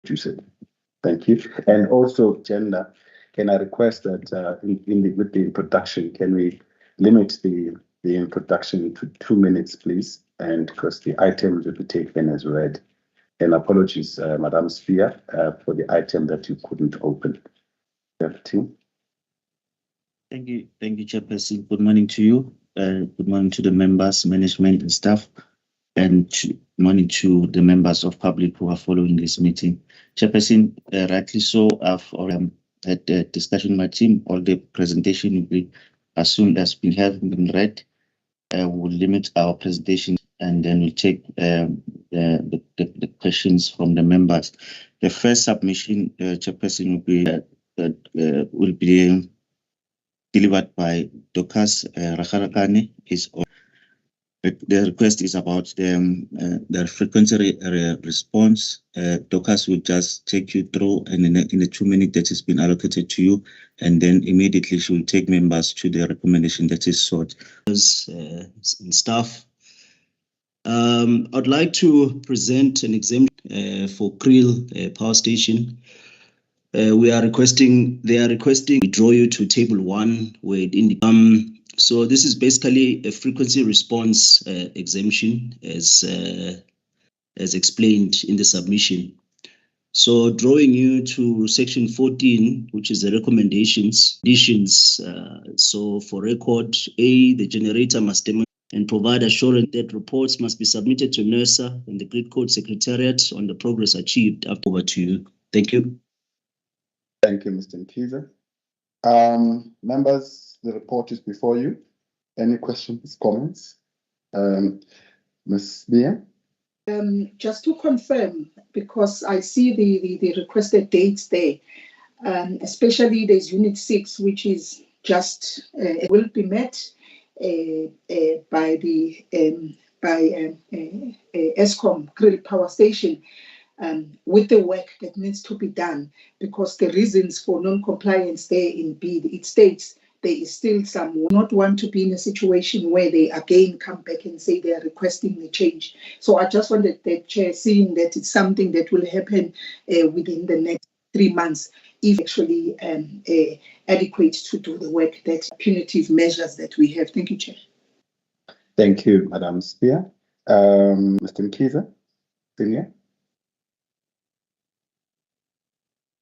you said. Thank you. And also, Jenna, can I request that with the introduction, can we limit the introduction to 2 minutes, please? And because the items will be taken as read. And apologies, Madam Spear, for the item that you couldn't open. Team. Thank you, Chairperson. Good morning to you. Good morning to the members, management, and staff, and good morning to the members of public who are following this meeting. Chairperson, rightly so, I've already had a discussion with my team. All the presentation will be, as soon as we have been read, we'll limit our presentation and then we'll take the questions from the members. The first submission, Chairperson, will be delivered by Dokas Rakharakane. The request is about the frequency response. Dokas will just take you through, and in the 2 minutes that has been allocated to you, and then immediately she will take members to the recommendation that is sought. And staff, I'd like to present an exemption for Kriel Power Station. They are requesting we draw you to table 1 where it indicates. So this is basically a frequency response exemption as explained in the submission. So drawing you to section 14, which is the recommendations. So for record, A, the generator must demonstrate and provide assurance that reports must be submitted to NERSA and the Grid Code Secretariat on the progress achieved. Over to you. Thank you. Thank you, Mr. Mkiza. Members, the report is before you. Any questions, comments? Ms. Bia? Just to confirm, because I see the requested dates there, especially there's Unit 6, which is just will be met by the Eskom Kriel Power Station. With the work that needs to be done, because the reasons for non-compliance there in B, it states there is still some who not want to be in a situation where they again come back and say they are requesting the change. So I just wanted that Chair, seeing that it's something that will happen within the next 3 months, if actually adequate to do the work, that punitive measures that we have. Thank you, Chair. Thank you, Madam Spear. Mr. Mkiza, Senior.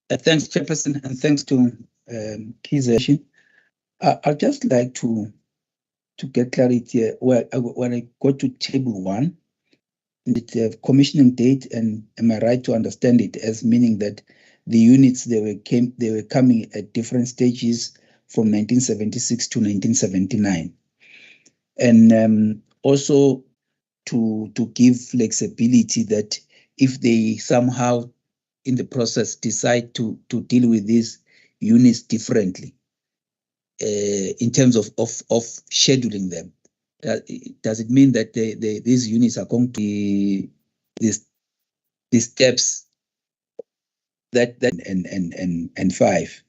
Thanks, Chairperson, and thanks to Kiza. I'd just like to get clarity when I go to table 1, the commissioning date, and am I right to understand it as meaning that the units they were coming at different stages from 1976 to 1979, and also to give flexibility that if they somehow in the process decide to deal with these units differently in terms of scheduling them. Does it mean that these units are going to be these steps that and 5,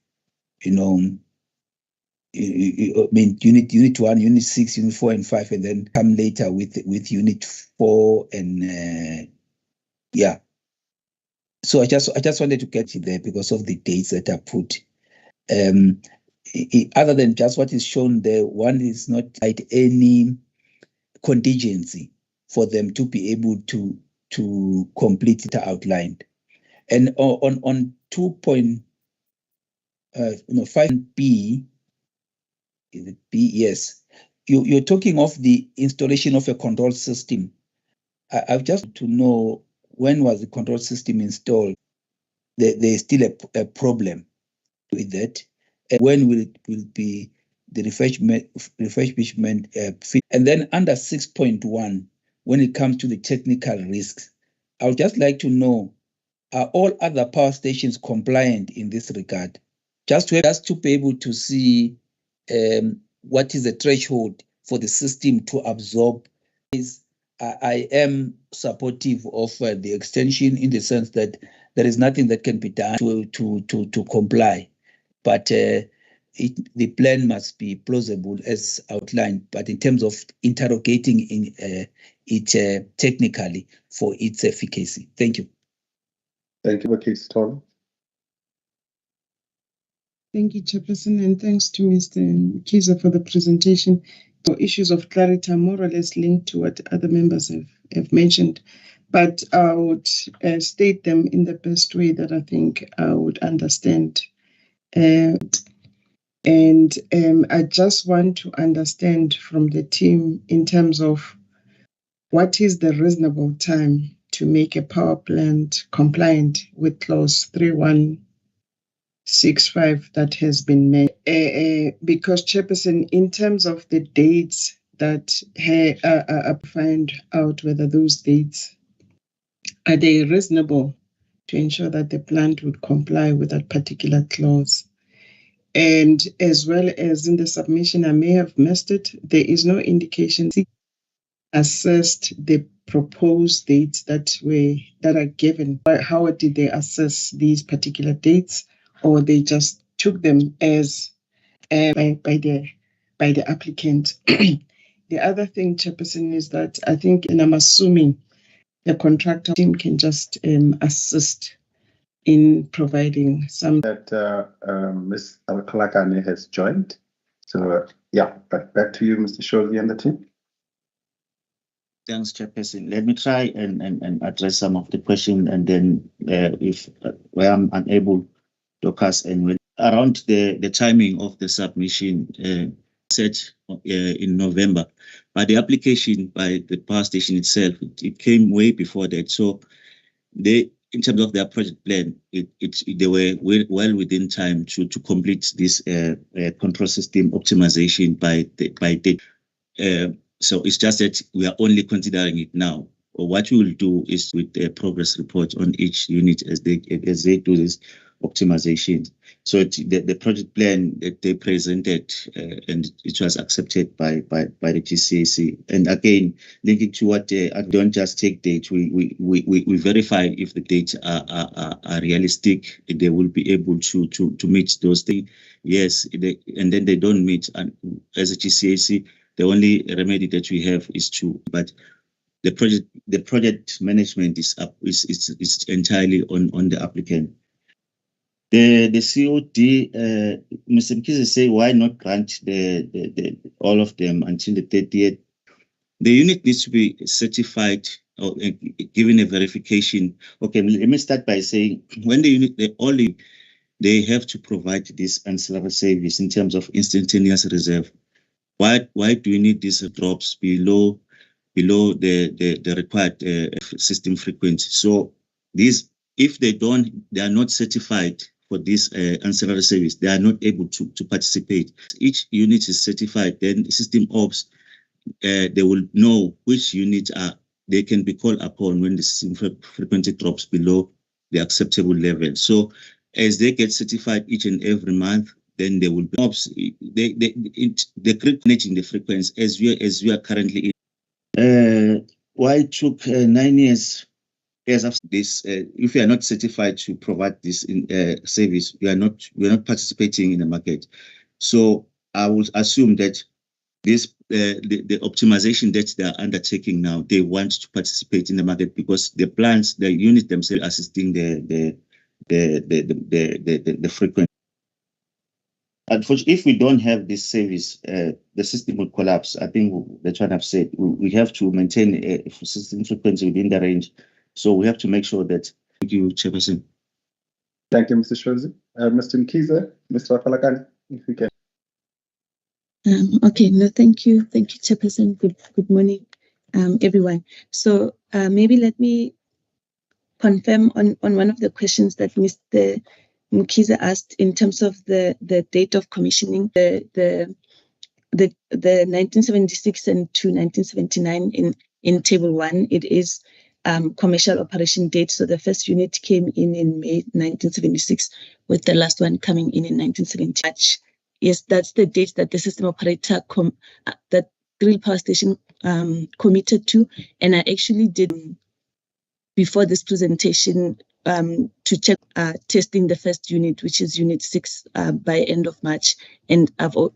I mean unit 1, unit 6, unit 4 and 5, and then come later with unit 4 and yeah. So I just wanted to get you there because of the dates that are put. Other than just what is shown there, one is not like any contingency for them to be able to complete it outlined. And on 2.5B, is it B? Yes. You're talking of the installation of a control system. I've just to know, when was the control system installed? There's still a problem with that. And when will be the refurbishment fit? And then under 6.1, when it comes to the technical risks, I would just like to know, are all other power stations compliant in this regard? Just to be able to see what is the threshold for the system to absorb. I am supportive of the extension in the sense that there is nothing that can be done to comply, but the plan must be plausible as outlined. But in terms of interrogating it technically for its efficacy, thank you. Thank you, Case Tom. Thank you, Chairperson, and thanks to Mr. Kiza for the presentation. So issues of clarity are more or less linked to what other members have mentioned, but I would state them in the best way that I think I would understand. I just want to understand from the team in terms of what is the reasonable time to make a power plant compliant with clause 3165 that has been made. Because, Chairperson, in terms of the dates that find out whether those dates are they reasonable to ensure that the plant would comply with that particular clause. And as well as in the submission, I may have missed it, there is no indication assessed the proposed dates that are given. How did they assess these particular dates, or they just took them as by the applicant? The other thing, Chairperson, is that I think, and I'm assuming the contractor team can just assist in providing some. That Ms. Kalakane has joined. So yeah, back to you, Mr. Shogi and the team. Thanks, Chairperson. Let me try and address some of the questions, and then if where I'm unable, Dorcas and when around the timing of the submission set in November, but the application by the power station itself, it came way before that. So they, in terms of their project plan, they were well within time to complete this control system optimization by date. So it's just that we are only considering it now. What we will do is with a progress report on each unit as they do this optimization. So the project plan that they presented and it was accepted by the GCAC. And again, linking to what I don't just take dates. We verify if the dates are realistic. They will be able to meet those things. Yes, and then they don't meet. And as a GCAC, the only remedy that we have is but the project management is entirely on the applicant. The COD, Mr. Mkhize say, why not grant the all of them until the 30th? The unit needs to be certified or given a verification. Okay, let me start by saying when the unit they have to provide this ancillary service in terms of instantaneous reserve. Why do we need these drops below the required system frequency? So these, if they are not certified for this ancillary service, they are not able to participate. Each unit is certified, then system ops, they will know which units they can be called upon when the system frequency drops below the acceptable level. So as they get certified each and every month, then they will be ops. They create managing the frequency as we are currently in. Why it took 9 years? As after this, if you are not certified to provide this service, we are not participating in the market. So I would assume that this the optimization that they are undertaking now, they want to participate in the market because the plants, the unit themselves, assisting the frequency. Unfortunately, if we don't have this service, the system will collapse. I think that's what I've said. We have to maintain a system frequency within the range. So we have to make sure that. Thank you, Chairperson. Thank you, Mr. Shozi. Mr. Mkhize, Mr. Falakani, if we can. Okay, no, thank you. Thank you, Chairperson. Good morning, everyone. So maybe let me confirm on one of the questions that Mr. Mkhize asked in terms of the date of commissioning, the 1976 and to 1979 in Table 1, it is commercial operation date. So the first unit came in May 1976, with the last one coming in 1970. Yes, that's the date that the system operator that Kriel Power Station committed to, and I actually did before this presentation to check testing the first unit, which is Unit 6, by end of March. And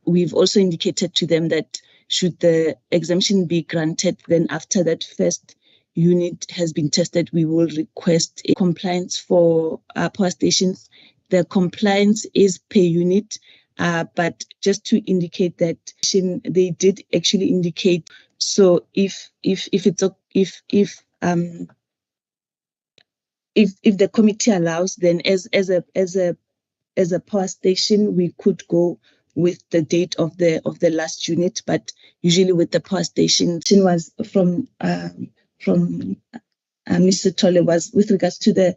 we've also indicated to them that should the exemption be granted, then after that first unit has been tested, we will request a compliance for power stations. The compliance is per unit, but just to indicate that they did actually indicate. So if the committee allows, then as a power station, we could go with the date of the last unit, but usually with the power station was from Mr. Tolle was with regards to the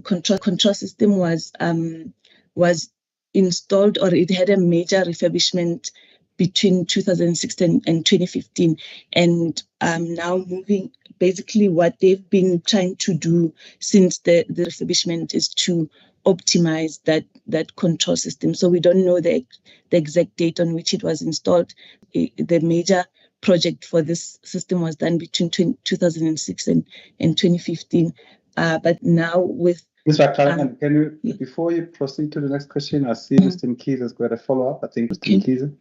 control system was installed, or it had a major refurbishment between 2016 and 2015, and now moving. Basically, what they've been trying to do since the refurbishment is to optimize that control system. So we don't know the exact date on which it was installed. The major project for this system was done between 2006 and 2015. But now with Mr. Callaghan, can you, before you proceed to the next question, I see Mr. Mkhize has got a follow-up. I think Mr. Mkhize.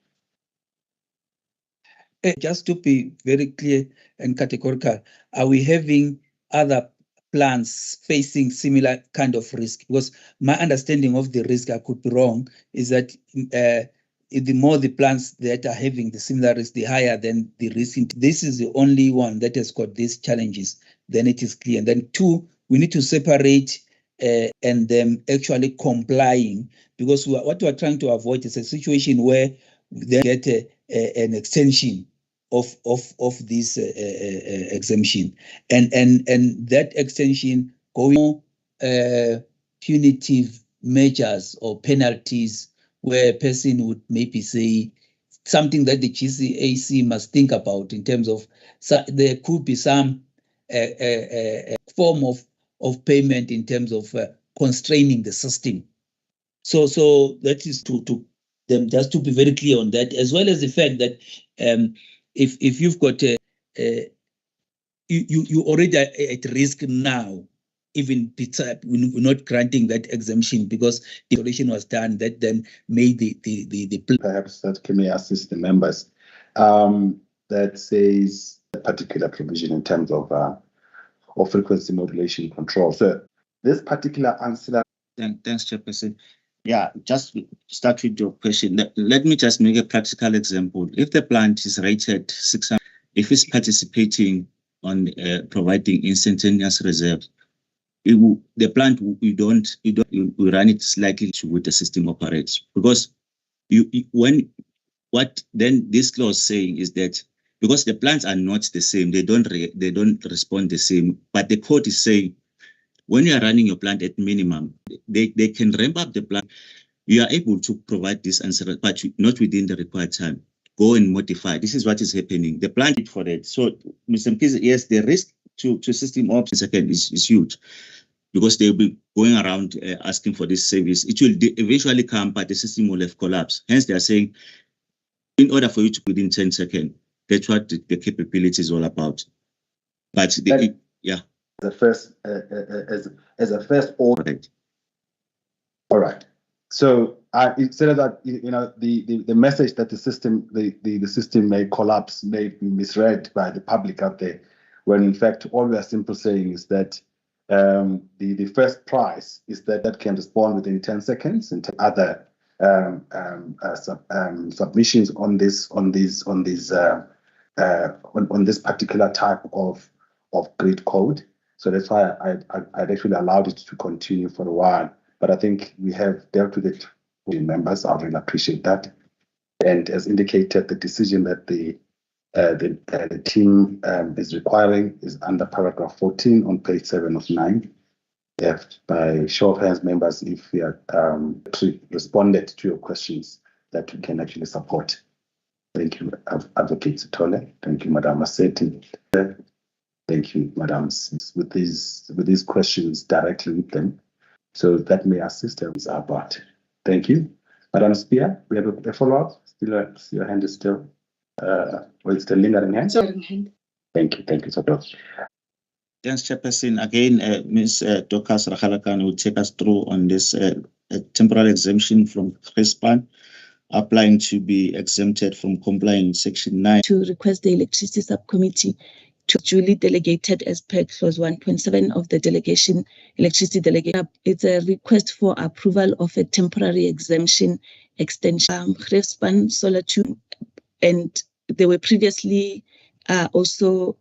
Just to be very clear and categorical, are we having other plants facing similar kind of risk? Because my understanding of the risk, I could be wrong, is that the more the plants that are having the similar risk, the higher than the risk. This is the only one that has got these challenges. Then it is clear. And then two, we need to separate and them actually complying, because what we are trying to avoid is a situation where they get an extension of this exemption, and that extension going punitive measures or penalties, where a person would maybe say something that the GCAC must think about in terms of there could be some form of payment in terms of constraining the system. So that is to them, just to be very clear on that, as well as the fact that if you've got you already are at risk now, even we're not granting that exemption because the installation was done, that then made the perhaps that can may assist the members that says a particular provision in terms of frequency modulation control. So this particular answer. Thanks, Chairperson. Yeah, just start with your question. Let me just make a practical example. If the plant is rated 600, if it's participating on providing instantaneous reserves, the plant we run it slightly with the system operates, because what then this clause saying is that because the plants are not the same, they don't respond the same, but the code is saying when you are running your plant at minimum, they can ramp up the plant. You are able to provide this answer, but not within the required time. Go and modify. This is what is happening. The plant for that. So, Mr. Mkhize, yes, the risk to system ops second is huge, because they'll be going around asking for this service. It will eventually come, but the system will have collapsed. Hence, they are saying, in order for you to within 10 seconds, that's what the capability is all about. But yeah. The first as a first order. Right. All right. So instead of that, the message that the system may collapse may be misread by the public out there, when in fact all we are simply saying is that the first price is that can respond within 10 seconds, and other submissions on this particular type of grid code. So that's why I'd actually allowed it to continue for a while. But I think we have dealt with it with members. I really appreciate that. And as indicated, the decision that the team is requiring is under paragraph 14 on page 7 of 9. By show of hands, members, if we are responded to your questions that we can actually support. Thank you, Advocate Tolle. Thank you, Madam Massetti. Thank you, Madam, with these questions directly with them, so that may assist us about. Thank you, Madam Spear. We have a follow-up. Still, your hand is still, or it's still lingering hand. Thank you, so much. Thanks, Chairperson. Again, Ms. Dorcas Rakhalakane will take us through on this temporary exemption from CRISPAN, applying to be exempted from complying with Section 9. To request the Electricity Subcommittee to duly delegated as per clause 1.7 of the delegation electricity delegation. It's a request for approval of a temporary exemption extension. Grefspan Solar 2, and they were previously also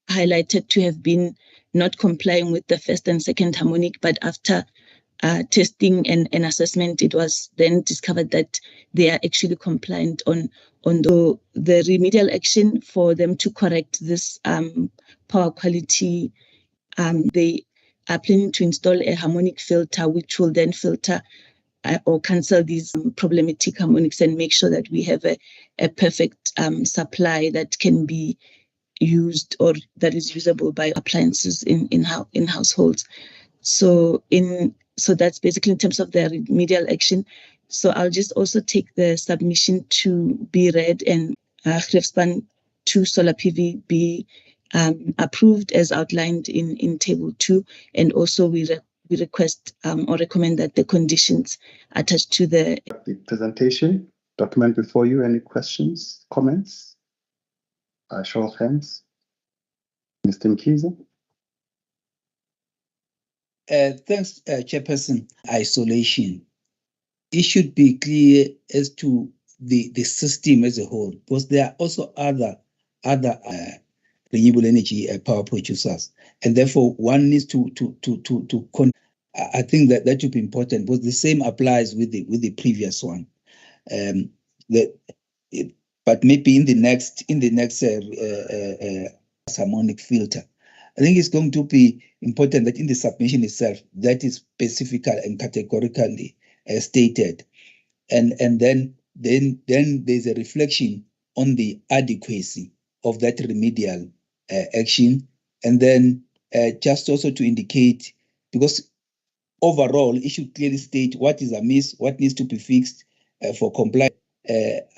highlighted to have been not complying with the first and second harmonic, but after testing and assessment, it was then discovered that they are actually compliant on the remedial action for them to correct this power quality. They are planning to install a harmonic filter, which will then filter or cancel these problematic harmonics and make sure that we have a perfect supply that can be used or that is usable by appliances in households. So that's basically in terms of the remedial action. So I'll just also take the submission to be read and Grefspan 2 solar PV be approved as outlined in table 2, and also we request or recommend that the conditions attached to the presentation document before you. Any questions, comments? Show of hands. Mr. Mkhize. Thanks, Chairperson. Isolation. It should be clear as to the system as a whole, because there are also other renewable energy power producers, and therefore one needs to I think that would be important, because the same applies with the previous one. But maybe in the next harmonic filter, I think it's going to be important that in the submission itself that is specifically and categorically stated, and then there's a reflection on the adequacy of that remedial action, and then just also to indicate, because overall it should clearly state what is amiss, what needs to be fixed for compliance,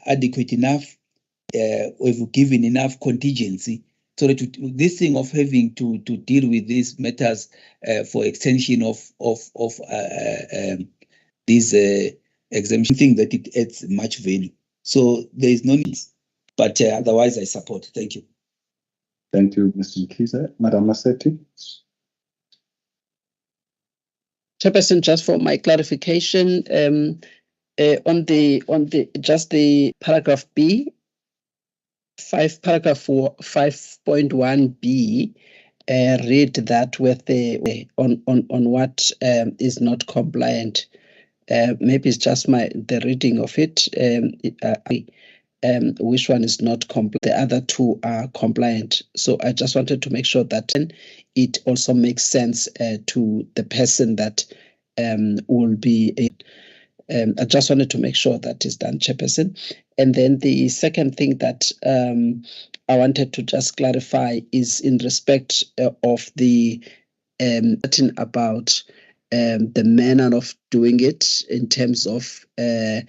adequate enough, we've given enough contingency, so that this thing of having to deal with these matters for extension of these exemption thing, that it adds much value. So there is no need, but otherwise I support. Thank you. Thank you, Mr. Mkhize. Madam Massetti. Chairperson, just for my clarification, on the paragraph B, paragraph 5.1b, read that with the on what is not compliant. Maybe it's just the reading of it. Which one is not compliant? The other two are compliant. So I just wanted to make sure that it also makes sense to the person that will be. I just wanted to make sure that is done, Chairperson. And then the second thing that I wanted to just clarify is in respect of the about the manner of doing it, in terms of a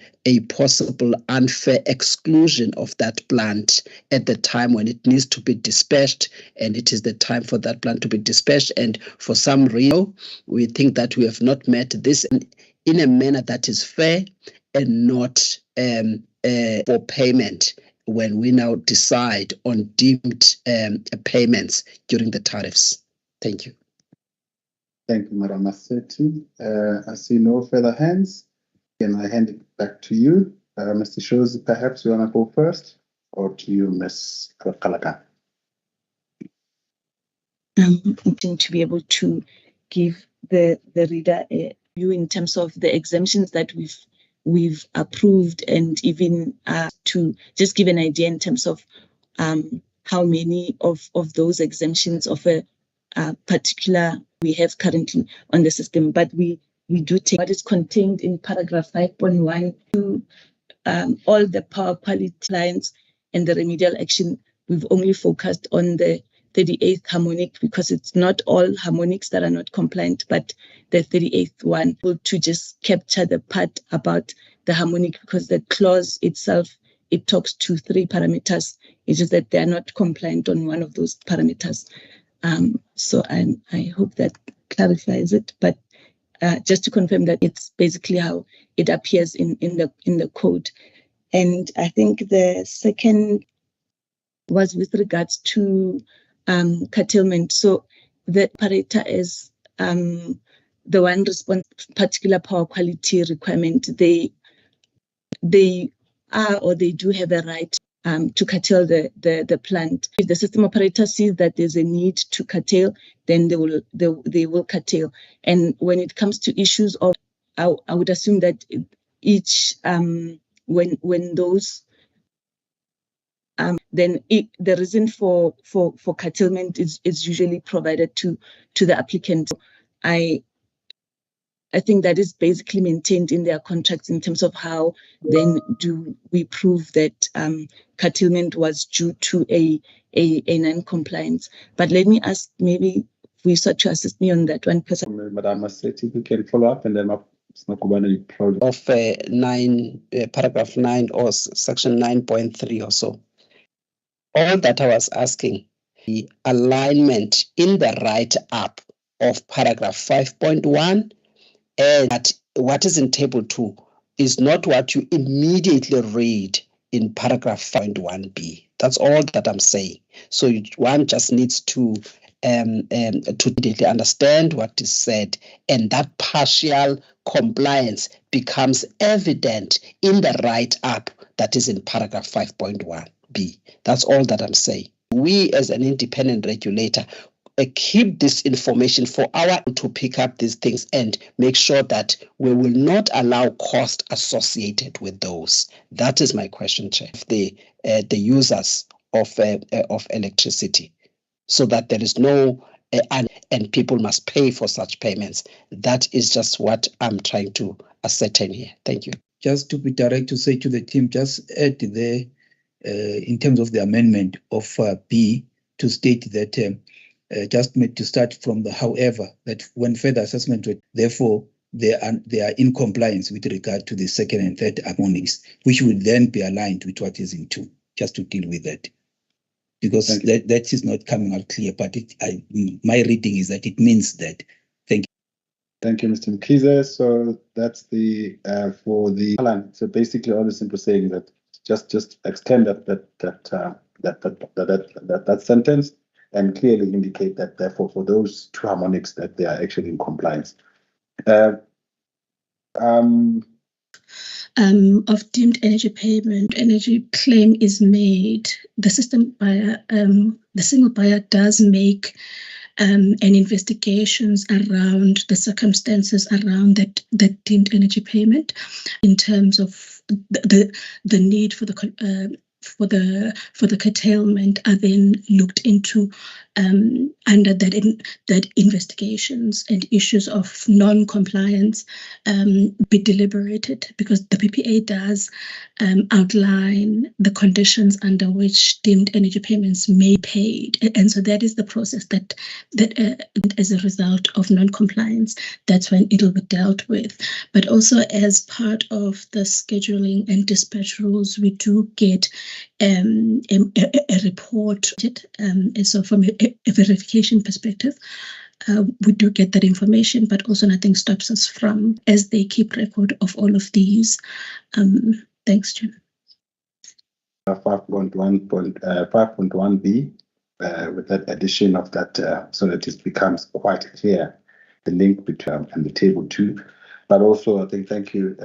possible unfair exclusion of that plant at the time when it needs to be dispatched, and it is the time for that plant to be dispatched. And for some reason, we think that we have not met this in a manner that is fair and not for payment when we now decide on deemed payments during the tariffs. Thank you. Thank you, Madam Massetti. I see no further hands. Can I hand it back to you? Mr. Shows, perhaps you want to go first, or to you, Ms. Kalaka? I'm hoping to be able to give the reader a view in terms of the exemptions that we've approved, and even to just give an idea in terms of how many of those exemptions of a particular we have currently on the system. But we do take what is contained in paragraph 5.1 to all the power quality lines and the remedial action. We've only focused on the 38th harmonic, because it's not all harmonics that are not compliant, but the 38th one, to just capture the part about the harmonic, because the clause itself, it talks to 3 parameters. It's just that they're not compliant on one of those parameters. So I hope that clarifies it, but just to confirm that it's basically how it appears in the code. And I think the second was with regards to curtailment. So the operator is the one responsible for particular power quality requirement. They are, or they do have a right to curtail the plant. If the system operator sees that there's a need to curtail, then they will curtail. And when it comes to issues of, I would assume that each when those then the reason for curtailment is usually provided to the applicant. I think that is basically maintained in their contracts in terms of how then do we prove that curtailment was due to a non-compliance. But let me ask, maybe we start to assist me on that one. Madam Massetti, we can follow up, and then of paragraph 9 or section 9.3 or so. All that I was asking, the alignment in the write-up of paragraph 5.1 and that what is in table 2 is not what you immediately read in paragraph 5.1b. That's all that I'm saying. So one just needs to immediately understand what is said, and that partial compliance becomes evident in the write-up that is in paragraph 5.1b. That's all that I'm saying. We as an independent regulator keep this information for our to pick up these things and make sure that we will not allow cost associated with those. That is my question, Chair. The users of electricity, so that there is no and people must pay for such payments. That is just what I'm trying to ascertain here. Thank you. Just to be direct, to say to the team, just add there in terms of the amendment of B to state that just made to start from the however, that when further assessment, therefore they are in compliance with regard to the second and third harmonics, which would then be aligned with what is in 2, just to deal with that. Because that is not coming out clear, but my reading is that it means that. Thank you. Thank you, Mr. Mkhize. So that's the for the plan. So basically, all the simple saying that just extend that sentence and clearly indicate that therefore for those 2 harmonics that they are actually in compliance. Of deemed energy payment, energy claim is made. The system buyer, the single buyer does make an investigations around the circumstances around that deemed energy payment, in terms of the need for the curtailment are then looked into under that investigations and issues of non-compliance be deliberated, because the PPA does outline the conditions under which deemed energy payments may be paid, and so that is the process that as a result of non-compliance, that's when it will be dealt with. But also as part of the scheduling and dispatch rules, we do get a report. So from a verification perspective, we do get that information, but also nothing stops us from, as they keep record of all of these. Thanks, Jim. 5.1b with that addition of that, so that it becomes quite clear the link between and the table 2. But also, I think thank you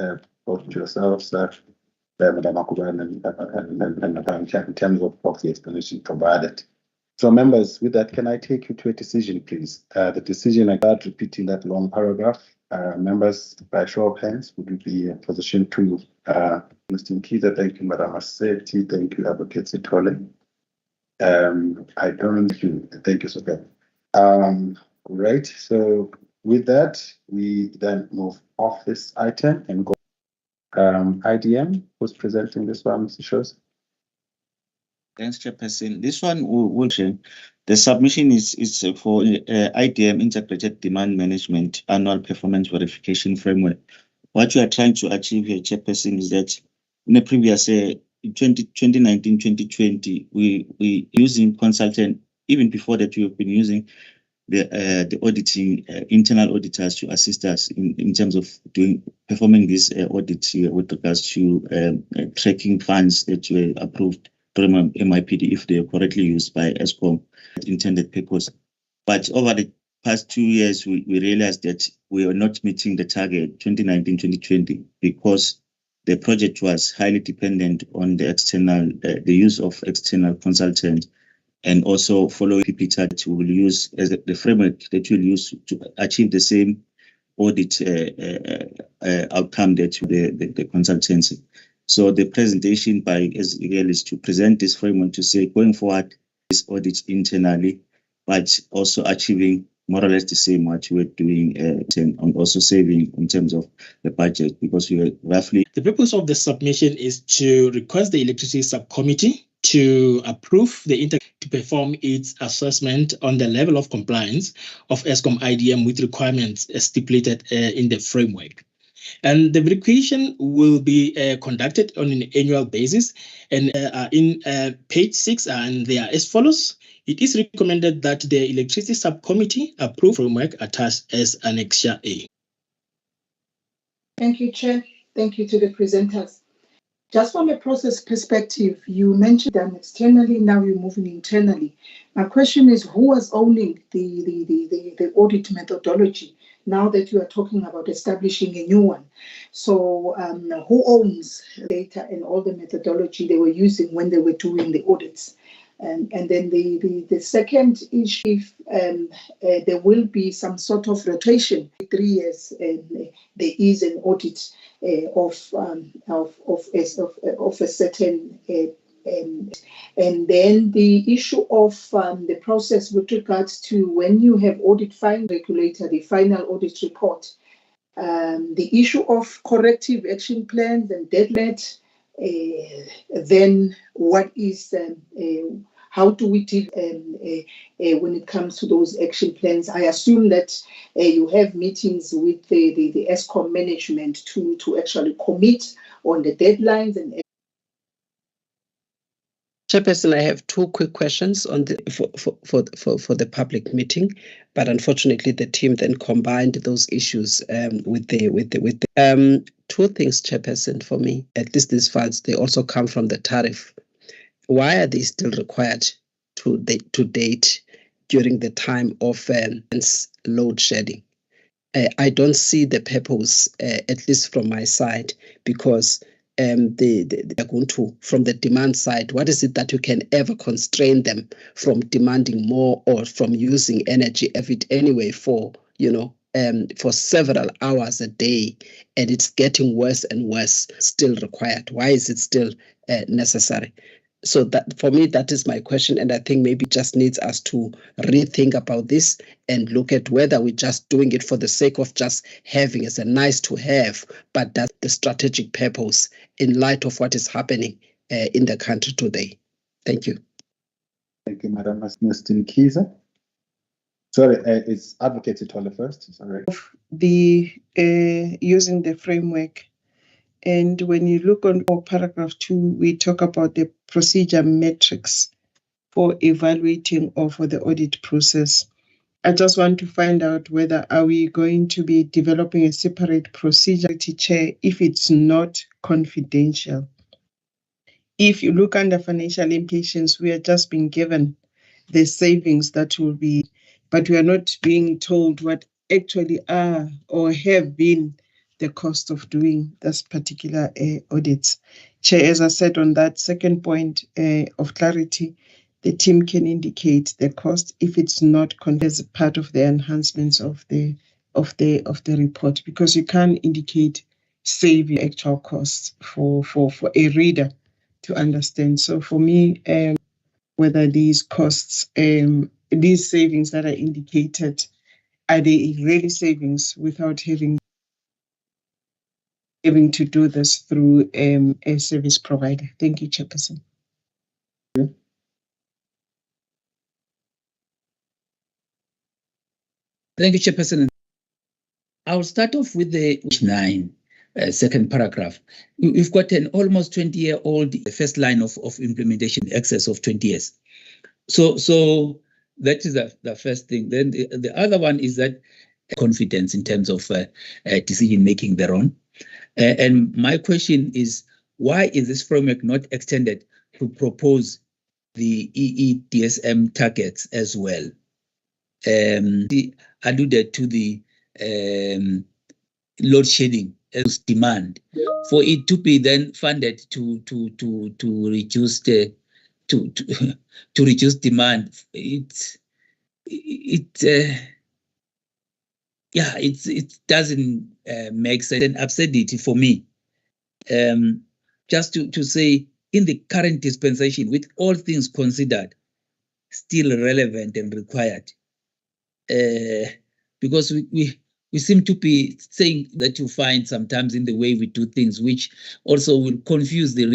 both to yourselves, Madam Akuban and in terms of the explanation provided. So members, with that, can I take you to a decision, please? The decision, I start repeating that long paragraph. Members, by show of hands, would you be in position to, Mr. Mkhize, thank you, Madam Massetti, thank you, Advocate Sithole. I don't, thank you, Sophia. Right, so with that, we then move off this item and go. IDM, who's presenting this one, Mr. Shows? Thanks, Chairperson. This one will the submission is for IDM, Integrated Demand Management Annual Performance Verification Framework. What you are trying to achieve here, Chairperson, is that in the previous 2019-2020, we using consultant. Even before that, we have been using the auditing internal auditors to assist us in terms of performing this audit with regards to tracking funds that were approved MIPD if they are correctly used by ESCOM intended purpose. But over the past 2 years, we realized that we are not meeting the target 2019-2020 because the project was highly dependent on the external, the use of external consultants, and also following PPT that we will use as the framework that we'll use to achieve the same audit outcome that the consultancy. So the presentation by SEL is to present this framework to say going forward, this audit internally, but also achieving more or less the same what we're doing and also saving in terms of the budget, because we are roughly. The purpose of the submission is to request the electricity subcommittee to approve to perform its assessment on the level of compliance of ESCOM IDM with requirements as stipulated in the framework. And the verification will be conducted on an annual basis. And in page 6, and they are as follows. It is recommended that the electricity subcommittee approve framework attached as Annexure A. Thank you, Chair. Thank you to the presenters. Just from a process perspective, you mentioned them externally, now you're moving internally. My question is, who was owning the audit methodology now that you are talking about establishing a new one? So who owns data and all the methodology they were using when they were doing the audits? And then the second issue, if there will be some sort of rotation, 3 years, there is an audit of a certain, and then the issue of the process with regards to when you have audit final regulator, the final audit report, the issue of corrective action plans and deadlines. Then what is how do we deal when it comes to those action plans? I assume that you have meetings with the ESCOM management to actually commit on the deadlines and. Chairperson, I have 2 quick questions on the for the public meeting, but unfortunately the team then combined those issues with the 2 things, Chairperson, for me. At least these funds, they also come from the tariff. Why are they still required to date during the time of load shedding? I don't see the purpose, at least from my side, because they are going to, from the demand side, what is it that you can ever constrain them from demanding more or from using energy of it anyway for, for several hours a day, and it's getting worse and worse, still required? Why is it still necessary? So that, for me, that is my question, and I think maybe just needs us to rethink about this and look at whether we're just doing it for the sake of just having as a nice to have, but that's the strategic purpose in light of what is happening in the country today. Thank you. Thank you, Madam Mr. Nkiza. Sorry, it's Advocate Itole first. Sorry. The using the framework. And when you look on paragraph 2, we talk about the procedure metrics for evaluating or for the audit process. I just want to find out whether are we going to be developing a separate procedure, Chair, if it's not confidential. If you look under financial implications, we are just being given the savings that will be, but we are not being told what actually are or have been the cost of doing this particular audits. Chair, as I said on that second point of clarity, the team can indicate the cost if it's not as part of the enhancements of the report, because you can't indicate saving actual costs for a reader to understand. So for me, whether these costs, these savings that are indicated, are they really savings without having to do this through a service provider? Thank you, Chairperson. Thank you, Chairperson. I'll start off with the 9, second paragraph. We've got an almost 20-year-old first line of implementation, excess of 20 years. So that is the first thing. Then the other one is that confidence in terms of decision making thereon. And my question is, why is this framework not extended to propose the EEDSM targets as well. He alluded to the load shedding as demand for it to be then funded to reduce the to reduce demand. It doesn't make sense. An absurdity for me. Just to say, in the current dispensation, with all things considered, still relevant and required. Because we seem to be saying that you find sometimes in the way we do things, which also will confuse the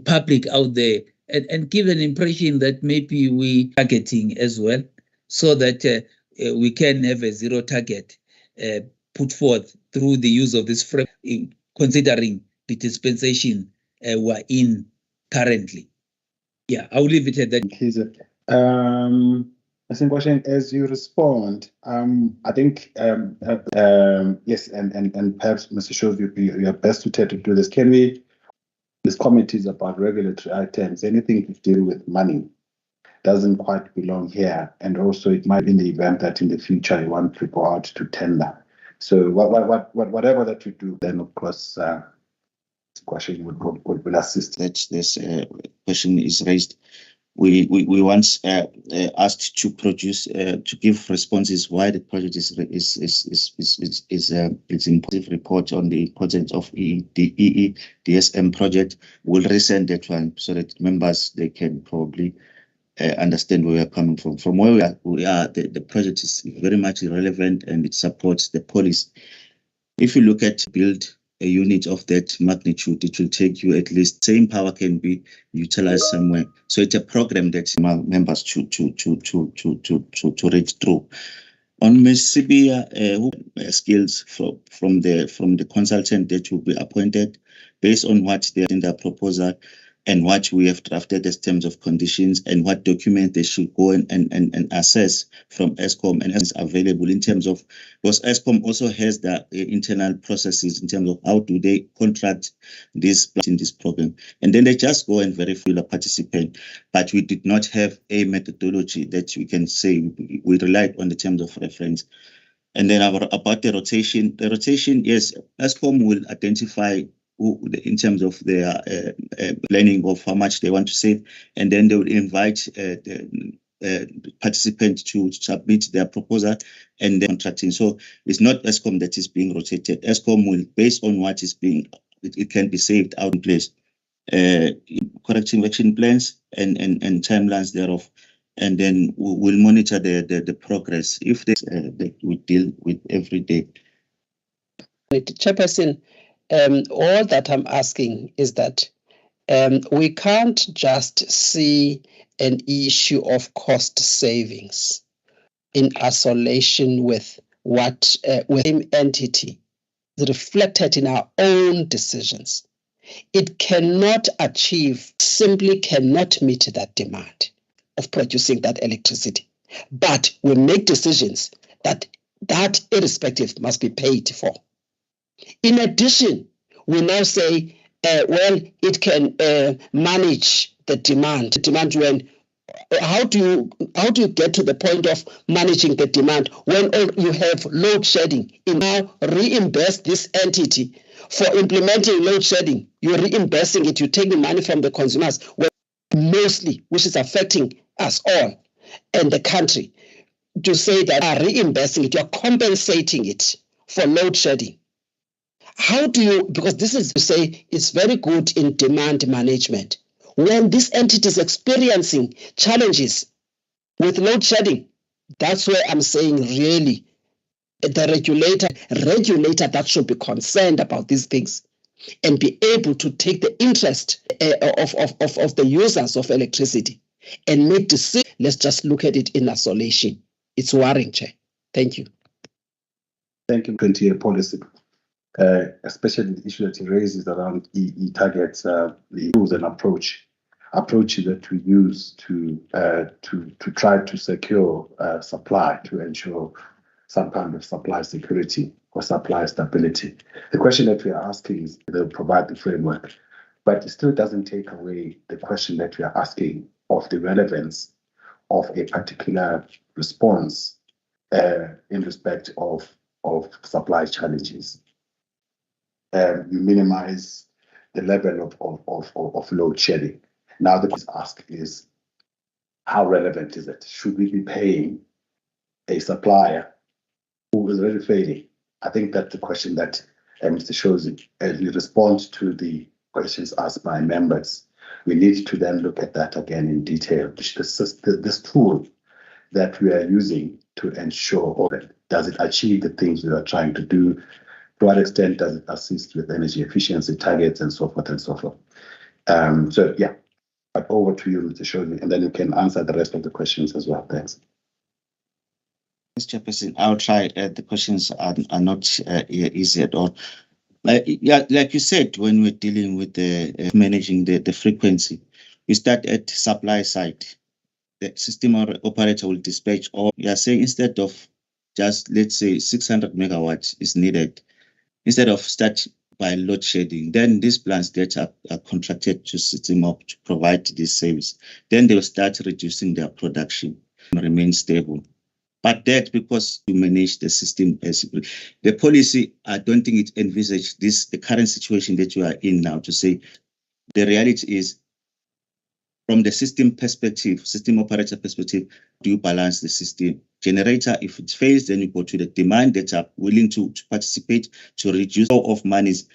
public out there, and give an impression that maybe we targeting as well, so that we can have a zero target put forth through the use of this framework, considering the dispensation we're in currently. Yeah, I'll leave it at that. I think, Washington, as you respond, I think yes, and perhaps Mr. Shows you are best suited to do this. Can we? This committee is about regulatory items. Anything to deal with money doesn't quite belong here, and also it might be in the event that in the future you want to go out to tender. So whatever that we do, then of course this question will assist. That this question is raised. We once asked to produce to give responses why the project is important report on the importance of the EEDSM project. We'll resend that one so that members they can probably understand where we are coming from. From where we are, the project is very much relevant and it supports the policy. If you look at build a unit of that magnitude, it will take you at least same power can be utilized somewhere. So it's a program that members to read through. On Ms. Sibia, skills from the consultant that will be appointed based on what they are in their proposal and what we have drafted as terms of conditions and what document they should go and assess from ESCOM and is available in terms of, because ESCOM also has the internal processes in terms of how do they contract this in this program. And then they just go and verify the participant. But we did not have a methodology that we can say we relied on the terms of reference. And then about the rotation, yes, ESCOM will identify in terms of their planning of how much they want to save, and then they will invite the participants to submit their proposal and then contracting. So it's not ESCOM that is being rotated. ESCOM will, based on what is being, it can be saved out in place, correcting action plans and timelines thereof, and then we'll monitor the progress if that we deal with every day. Chairperson, all that I'm asking is that we can't just see an issue of cost savings in isolation with what with the entity reflected in our own decisions. It cannot achieve, simply cannot meet that demand of producing that electricity. But we make decisions that irrespective must be paid for. In addition, we now say, well, it can manage the demand. When how do you get to the point of managing the demand when you have load shedding? You now reimburse this entity for implementing load shedding. You're reimbursing it. You're taking money from the consumers, mostly, which is affecting us all and the country. To say that you are reimbursing it, you're compensating it for load shedding. How do you, because this is to say it's very good in demand management. When this entity is experiencing challenges with load shedding, that's where I'm saying really the regulator that should be concerned about these things and be able to take the interest of the users of electricity and make decisions. Let's just look at it in isolation. It's worrying, Chair. Thank you. Thank you. 20-year policy. Especially the issue that he raises around EE targets, the rules and approaches that we use to try to secure supply to ensure some kind of supply security or supply stability. The question that we are asking is they'll provide the framework, but it still doesn't take away the question that we are asking of the relevance of a particular response in respect of supply challenges. You minimize the level of load shedding. Now the question asked is, how relevant is it? Should we be paying a supplier who is already failing? I think that's the question that Mr. Shozi, as we respond to the questions asked by members, we need to then look at that again in detail. This tool that we are using to ensure that does it achieve the things we are trying to do? To what extent does it assist with energy efficiency targets and so forth and so forth? So yeah, but over to you, Mr. Shozi, and then you can answer the rest of the questions as well. Thanks. Mr. Chairperson, I'll try. The questions are not easy at all. Like you said, when we're dealing with the managing the frequency, we start at supply side. The system operator will dispatch, or you are saying instead of just, let's say, 600 megawatts is needed, instead of start by load shedding, then these plants that are contracted to system up to provide this service, then they'll start reducing their production and remain stable. But that, because you manage the system as the policy, I don't think it envisaged the current situation that you are in now, to say the reality is, from the system perspective, system operator perspective, do you balance the system? Generator, if it fails, then you go to the demand that are willing to participate to reduce all of monies.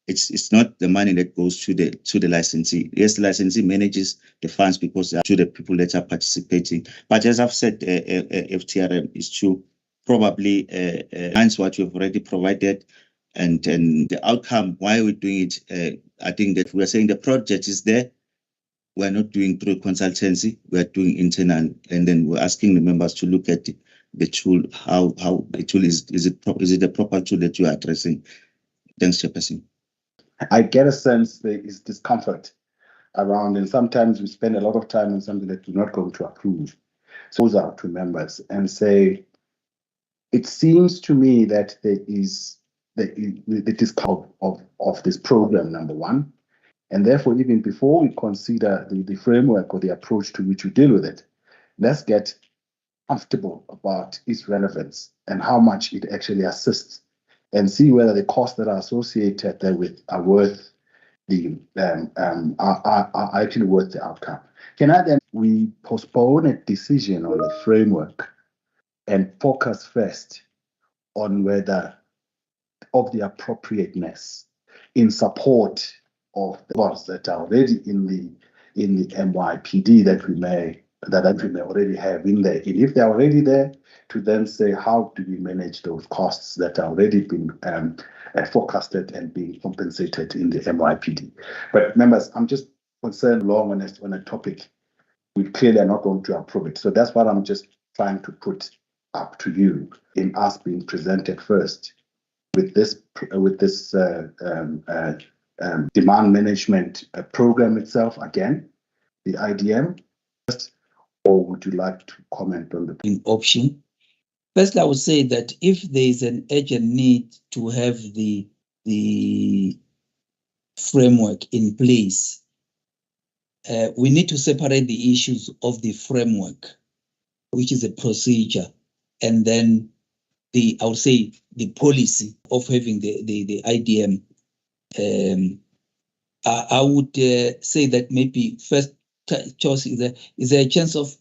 It's not the money that goes to the licensee. Yes, the licensee manages the funds because they are to the people that are participating. But as I've said, FTRM is to probably enhance what you've already provided, and the outcome, why we're doing it. I think that we are saying the project is there. We're not doing through consultancy, we're doing internal, and then we're asking the members to look at the tool, how the tool is it a proper tool that you are addressing? Thanks, Chairperson. I get a sense there is discomfort around, and sometimes we spend a lot of time on something that we're not going to approve. So goes out to members and say, it seems to me that there is the discomfort of this program, number one. And therefore, even before we consider the framework or the approach to which we deal with it, let's get comfortable about its relevance and how much it actually assists, and see whether the costs that are associated therewith are worth are actually worth the outcome. Can I then we postpone a decision on the framework and focus first on whether of the appropriateness in support of the laws that are already in the MYPD that we may already have in there, and if they're already there, to then say how do we manage those costs that are already been forecasted and being compensated in the MYPD. But members, I'm just concerned long on a topic we clearly are not going to approve it. So that's what I'm just trying to put up to you in us being presented first with this demand management program itself, again, the IDM, or would you like to comment on the option? First, I would say that if there is an urgent need to have the framework in place, we need to separate the issues of the framework, which is a procedure, and then I would say the policy of having the IDM. I would say that maybe first choice is there a chance of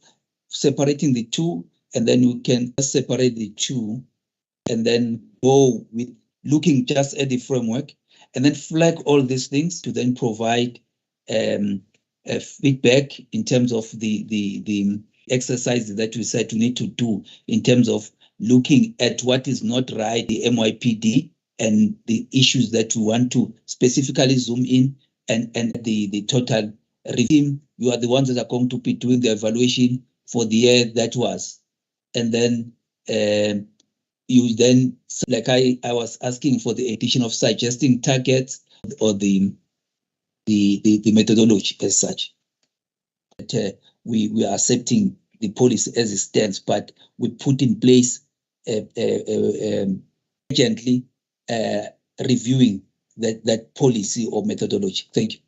separating the two, and then you can separate the two and then go with looking just at the framework and then flag all these things to then provide feedback in terms of the exercises that we said we need to do in terms of looking at what is not right, the MYPD, and the issues that we want to specifically zoom in, and the total review. You are the ones that are going to be doing the evaluation for the year that was. And then you then, like I was asking for the addition of suggesting targets or the methodology as such. That we are accepting the policy as it stands, but we put in place urgently reviewing that policy or methodology. Thank you.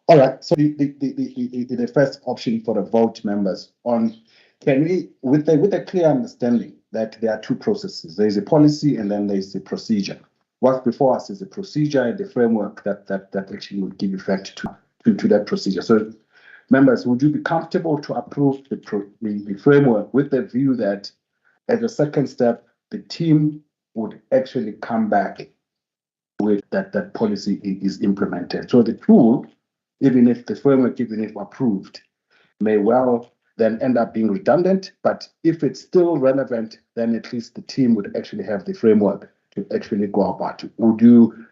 All right. So the first option for the vote, members, on can we with a clear understanding that there are two processes. There is a policy and then there is a procedure. What's before us is a procedure and the framework that actually would give effect to that procedure. So, members, would you be comfortable to approve the framework with the view that as a second step, the team would actually come back with that policy is implemented? So the tool, even if the framework, even if approved, may well then end up being redundant. But if it's still relevant, then at least the team would actually have the framework to actually go about it. Would you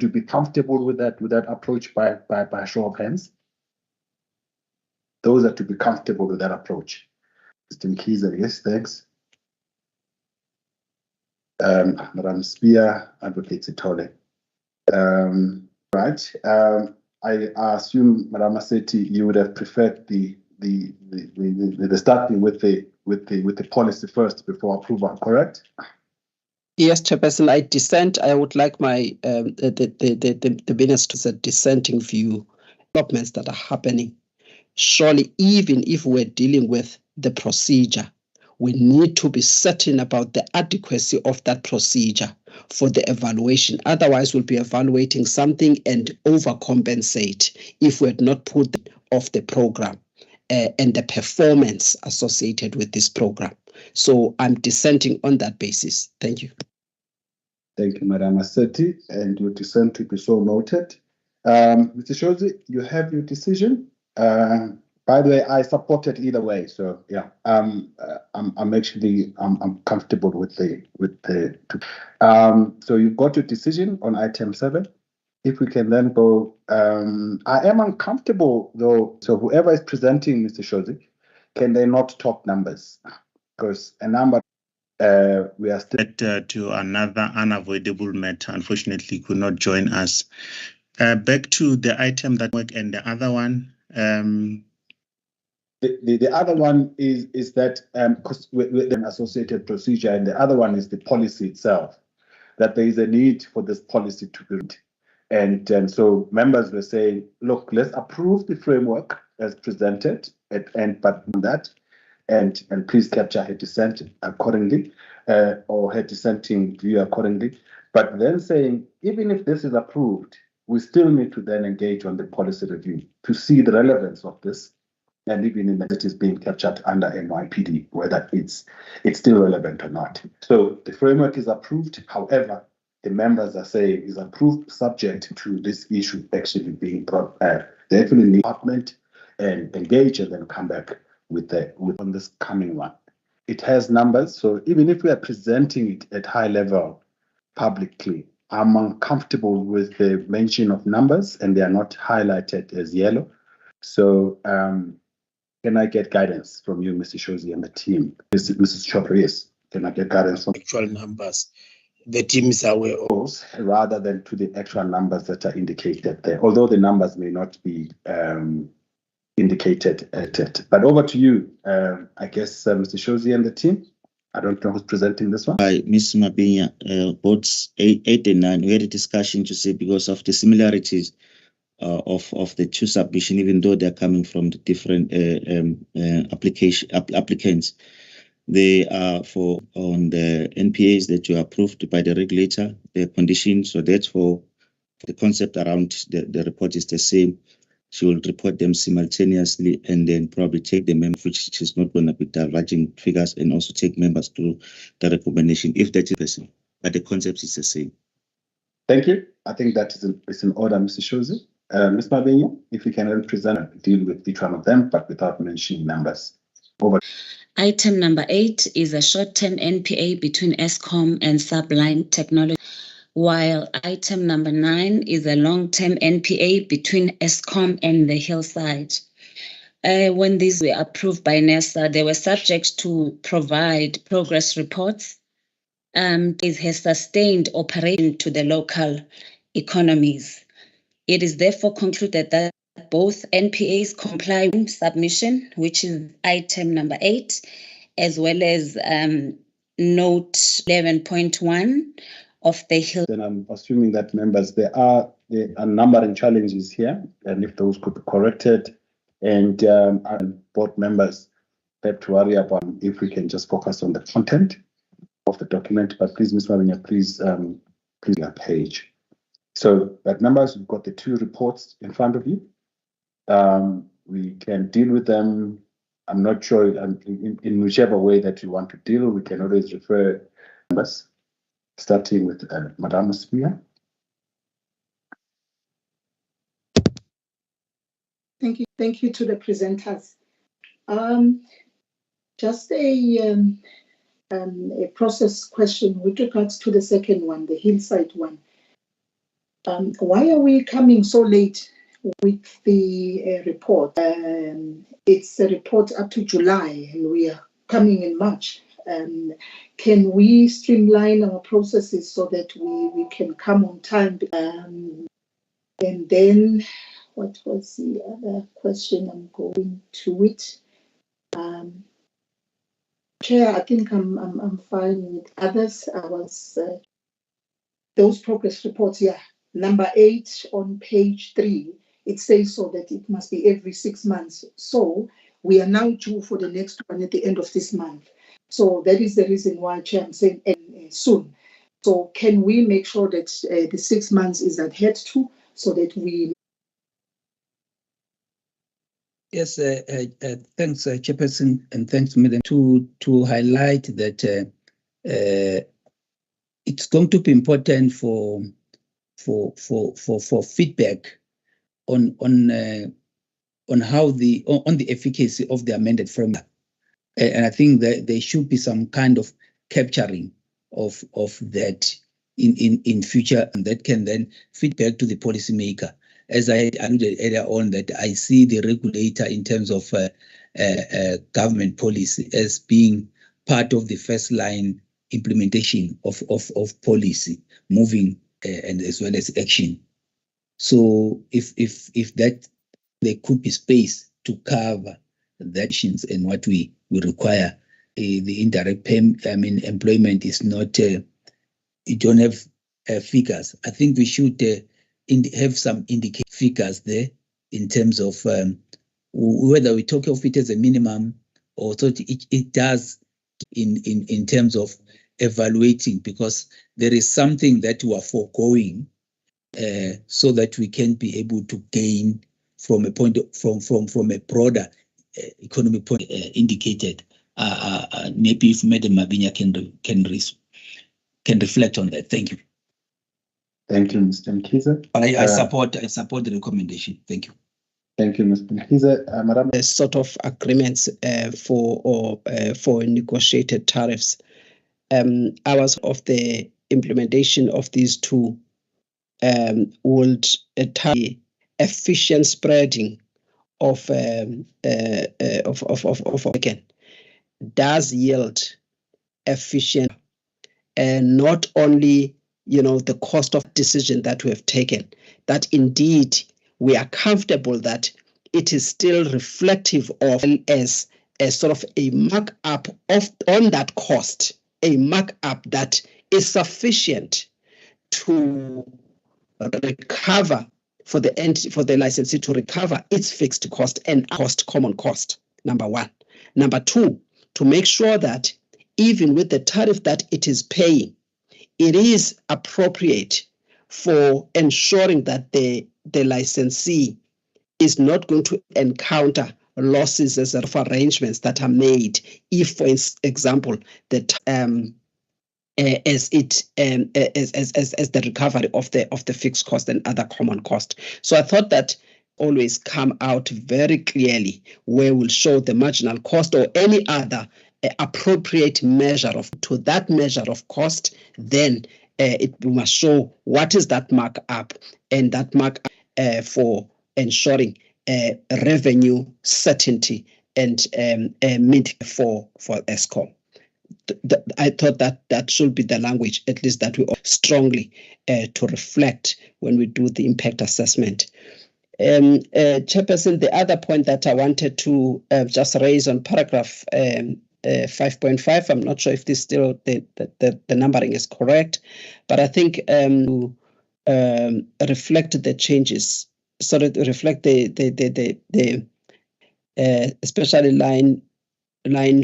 be comfortable with that approach by a show of hands? Those are to be comfortable with that approach. Mr. Mkhize, yes, thanks. Madam Spear, Advocate Sitole. Right. I assume, Madam Maseti, you would have preferred the starting with the policy first before approval, correct? Yes, Chairperson, I dissent. I would like my the minister to a dissenting view. Developments that are happening. Surely, even if we're dealing with the procedure, we need to be certain about the adequacy of that procedure for the evaluation. Otherwise, we'll be evaluating something and overcompensate if we had not put off the program and the performance associated with this program. So I'm dissenting on that basis. Thank you. Thank you, Madam Maseti, and your dissent to be so noted. Mr. Shozi, you have your decision. By the way, I supported either way, so yeah, I'm comfortable with the. So you've got your decision on item 7. If we can then go, I am uncomfortable though. So whoever is presenting, Mr. Shozi, can they not talk numbers? Because a number. We are still to another unavoidable matter. Unfortunately, could not join us. Back to the item that work and the other one. The other one is that because with an associated procedure, and the other one is the policy itself. That there is a need for this policy to be read. And so members were saying, look, let's approve the framework as presented, but that. And please capture her dissent accordingly, or her dissenting view accordingly. But then saying, even if this is approved, we still need to then engage on the policy review to see the relevance of this, and even in that it is being captured under NYPD, whether it's still relevant or not. So the framework is approved. However, the members are saying is approved subject to this issue actually being brought. They actually need department and engage and then come back with on this coming one. It has numbers, so even if we are presenting it at high level publicly, I'm uncomfortable with the mention of numbers and they are not highlighted as yellow. So can I get guidance from you, Mr. Shozi, and the team? Mrs. Chopra, yes. Can I get guidance from actual numbers? The team is aware of, rather than to the actual numbers that are indicated there, although the numbers may not be indicated at it. But over to you, I guess, Mr. Shozi and the team. I don't know who's presenting this one. By Ms. Mabinya, votes 8 and 9. We had a discussion to say because of the similarities of the two submissions, even though they're coming from the different applicants. They are for on the NPAs that you approved by the regulator, the conditions. So that's for the concept around the report is the same. She will report them simultaneously and then probably take the members, which is not going to be diverging figures, and also take members to the recommendation if that is the same. But the concept is the same. Thank you. I think that is in order, Mr. Shozi. Ms. Mabinya, if you can represent, deal with each one of them, but without mentioning numbers. Over. Item number 8 is a short-term NPA between Eskom and Sublime Technology, while item number 9 is a long-term NPA between Eskom and the Hillside. When these were approved by NESA, they were subject to provide progress reports. It has sustained operation to the local economies. It is therefore concluded that both NPAs comply with submission, which is item number 8, as well as note 11.1 of the Hill. Then I'm assuming that members, there are numbering challenges here, and if those could be corrected, and board members have to worry about if we can just focus on the content of the document. But please, Ms. Mavinya, please that page. So that members, we've got the two reports in front of you. We can deal with them. I'm not sure in whichever way that you want to deal. We can always refer members, starting with Madam Spear. Thank you to the presenters. Just a process question with regards to the second one, the hillside one. Why are we coming so late with the report? It's a report up to July, and we are coming in March. Can we streamline our processes so that we can come on time? And then, what was the other question? I'm going to it. Chair, I think I'm fine with others. I was those progress reports. Yeah, number 8 on page 3. It says so that it must be every 6 months. So we are now due for the next one at the end of this month. So that is the reason why, Chair, I'm saying soon. So can we make sure that the 6 months is adhered to, so that we... Yes, thanks, Chairperson, and thanks, Madam, to highlight that it's going to be important for feedback on how the efficacy of the amended framework, and I think that there should be some kind of capturing of that in future, and that can then feed back to the policymaker. As I alluded earlier on, that I see the regulator in terms of government policy as being part of the first line implementation of policy, moving and as well as action. So if that there could be space to cover the actions and what we require, the indirect employment is not. You don't have figures. I think we should have some indicate figures there in terms of whether we talk of it as a minimum or so it does in terms of evaluating, because there is something that we are foregoing so that we can be able to gain from a point from a broader economic point indicated. Maybe if Madam Mavinya can reflect on that. Thank you. Thank you, Mr. Mkiza. I support the recommendation. Thank you. Thank you, Mr. Mkiza. Madam. Sort of agreements for negotiated tariffs. Hours of the implementation of these two would efficient spreading of again does yield efficient, and not only the cost of decision that we have taken, that indeed we are comfortable that it is still reflective of as a sort of a markup on that cost, a markup that is sufficient to recover for the licensee to recover its fixed cost and common cost, number one. Number two, to make sure that even with the tariff that it is paying, it is appropriate for ensuring that the licensee is not going to encounter losses as of arrangements that are made if, for example, as the recovery of the fixed cost and other common cost. So I thought that always come out very clearly where we'll show the marginal cost or any other appropriate measure to that measure of cost, then it must show what is that markup, and that markup for ensuring revenue certainty and meet for Eskom. I thought that should be the language, at least that we strongly to reflect when we do the impact assessment. Chairperson, the other point that I wanted to just raise on paragraph 5.5. I'm not sure if this still the numbering is correct, but I think to reflect the changes, so that reflect the especially line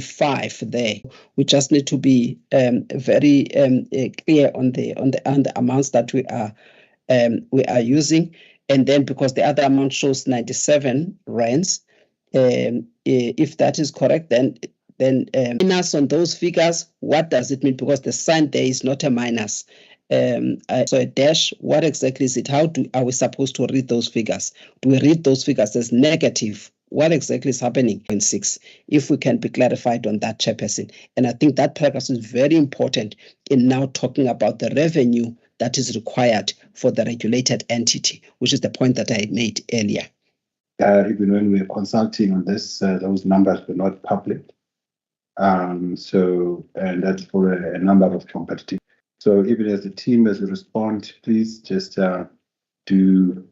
5 there. We just need to be very clear on the amounts that we are using, and then because the other amount shows 97 rands, if that is correct, then minus on those figures, what does it mean? Because the sign there is not a minus. So a dash, what exactly is it? How are we supposed to read those figures? Do we read those figures as negative? What exactly is happening in 6? If we can be clarified on that, Chairperson. And I think that paragraph is very important in now talking about the revenue that is required for the regulated entity, which is the point that I made earlier. Even when we were consulting on this, those numbers were not public. And that's for a number of competitive. So even as the team, as we respond, please just do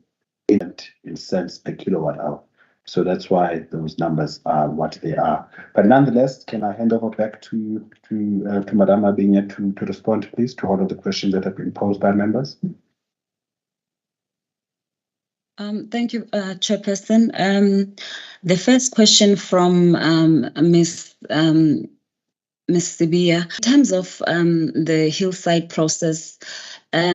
it in cents per kilowatt hour. So that's why those numbers are what they are. But nonetheless, can I hand over back to Madam Abinya to respond, please, to all of the questions that have been posed by members? Thank you, Chairperson. The first question from Ms. Sibia, in terms of the hillside process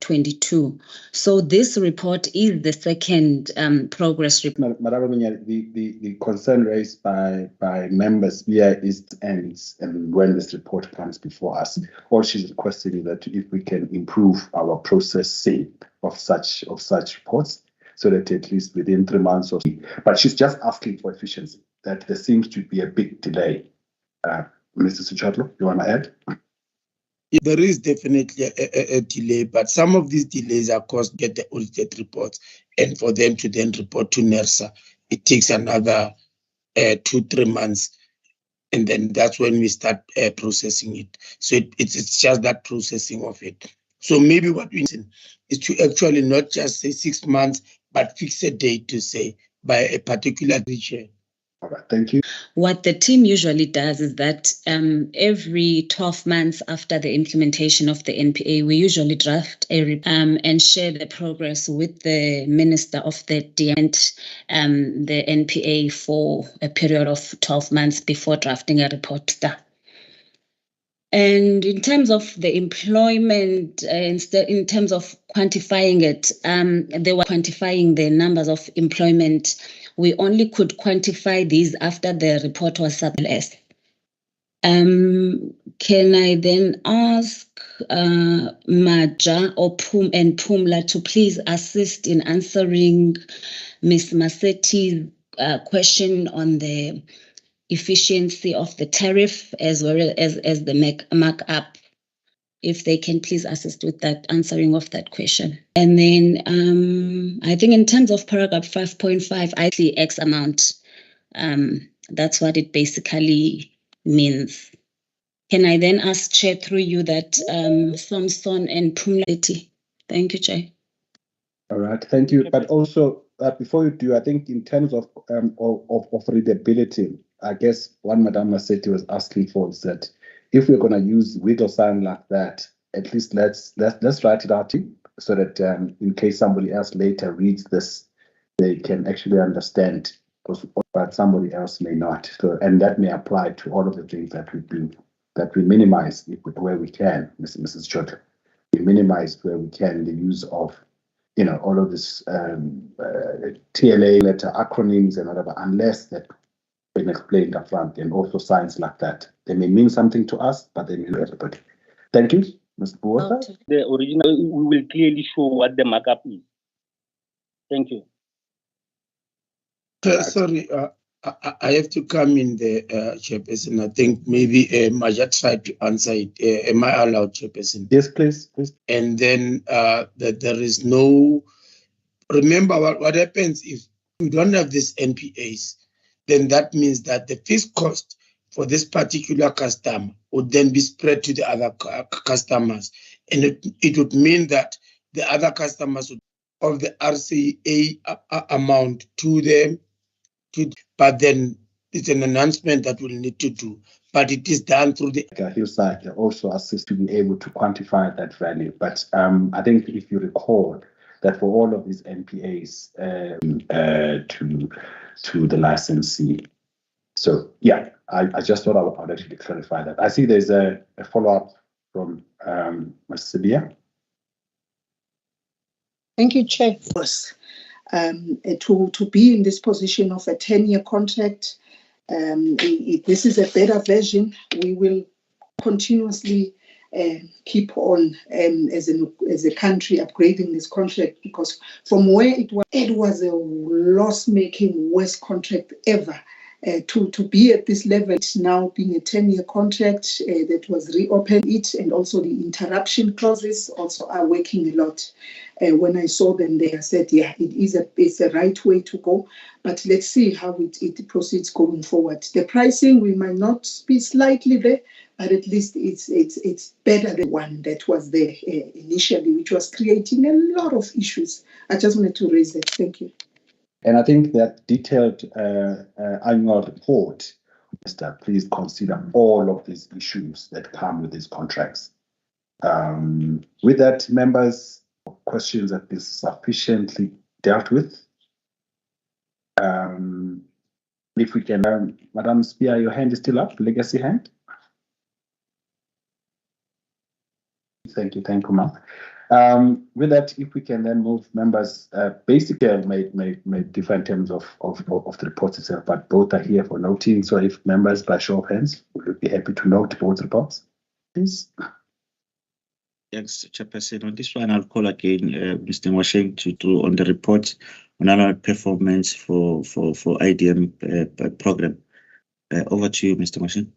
22. So this report is the second progress report. Madam, the concern raised by members here is ends and when this report comes before us. All she's requesting is that if we can improve our processing of such reports, so that at least within 3 months or so. But she's just asking for efficiency, that there seems to be a big delay. Mr. Suchatlo, you want to add? There is definitely a delay, but some of these delays are caused by the audited reports, and for them to then report to NERSA, it takes another 2-3 months, and then that's when we start processing it. So it's just that processing of it. So maybe what we need is to actually not just say 6 months, but fix a date to say by a particular region. All right, thank you. What the team usually does is that every 12 months after the implementation of the NPA, we usually draft a report and share the progress with the Minister of the DM, the NPA for a period of 12 months before drafting a report. And in terms of the employment, in terms of quantifying it, they were quantifying the numbers of employment. We only could quantify these after the report was submitted. Can I then ask Maja or Pumla to please assist in answering Ms. Maseti's question on the efficiency of the tariff as well as the markup, if they can please assist with that answering of that question. And then I think in terms of paragraph 5.5, I see X amount. That's what it basically means. Can I then ask Chair through you that Samson and Pumla? Thank you, Chair. All right, thank you. But also before you do, I think in terms of readability, I guess what Madam Maseti was asking for is that if we're going to use wiggle sign like that, at least let's write it out so that in case somebody else later reads this, they can actually understand, but somebody else may not. So, and that may apply to all of the things that we do, that we minimize where we can, Mrs. Chota. We minimize where we can the use of, all of this TLA letter acronyms and whatever, unless that been explained up front, and also signs like that. They may mean something to us, but they mean to everybody. Thank you, Mr. Buota. The original, we will clearly show what the markup is. Thank you. Sorry, I have to come in there, Chairperson. I think maybe Maja tried to answer it. Am I allowed, Chairperson? Yes, please. And then that there is no. Remember what happens if we don't have these NPAs, then that means that the fixed cost for this particular customer would then be spread to the other customers. And it would mean that the other customers would of the RCA amount to them, but then It's an enhancement that we'll need to do, but it is done through the Hillside also assist to be able to quantify that value. But I think if you recall that for all of these NPAs to the licensee. So yeah, I just thought I would actually clarify that. I see there's a follow-up from Ms. Sibia. Thank you, Chair. To be in this position of a 10-year contract, this is a better version. We will continuously keep on as a country upgrading this contract, because from where it was a loss-making worst contract ever. To be at this level, it's now being a 10-year contract that was reopened, and also the interruption clauses also are working a lot. When I saw them there, I said, yeah, it's a right way to go, but let's see how it proceeds going forward. The pricing, we might not be slightly there, but at least it's better than the one that was there initially, which was creating a lot of issues. I just wanted to raise that. Thank you. And I think that detailed annual report, please consider all of these issues that come with these contracts. With that, members, questions have been sufficiently dealt with. If we can, Madam Spear, your hand is still up, legacy hand. Thank you, ma'am. With that, if we can then move members, basically may differ in terms of the report itself, but both are here for noting. So if members, by show of hands, would be happy to note both reports, please. Thanks, Chairperson. On this one, I'll call again Mr. Mwasheng to do on the report on annual performance for IDM program. Over to you, Mr. Mwasheng.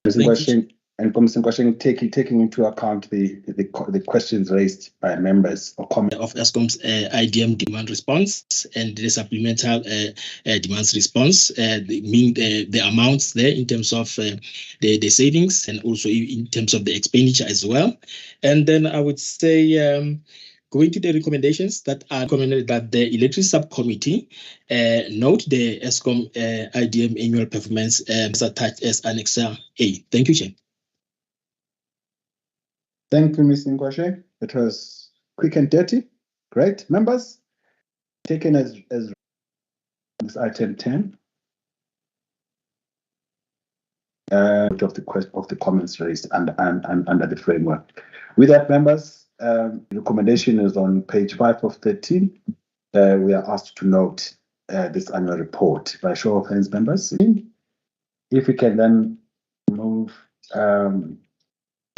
Mr. Mwasheng. And Commissioner Kwasheng, taking into account the questions raised by members or comments of ESCOM's IDM demand response and the supplemental demands response, the amounts there in terms of the savings and also in terms of the expenditure as well. And then I would say, going to the recommendations that are recommended, that the electricity subcommittee note the ESCOM IDM annual performance as attached as Annex A. Thank you, Chair. Thank you, Mr. Nkwashe. It was quick and dirty. Great. Members, taken as this item 10 of the comments raised under the framework. With that, members, the recommendation is on page 5 of 13. We are asked to note this annual report. By show of hands, members, if we can then move.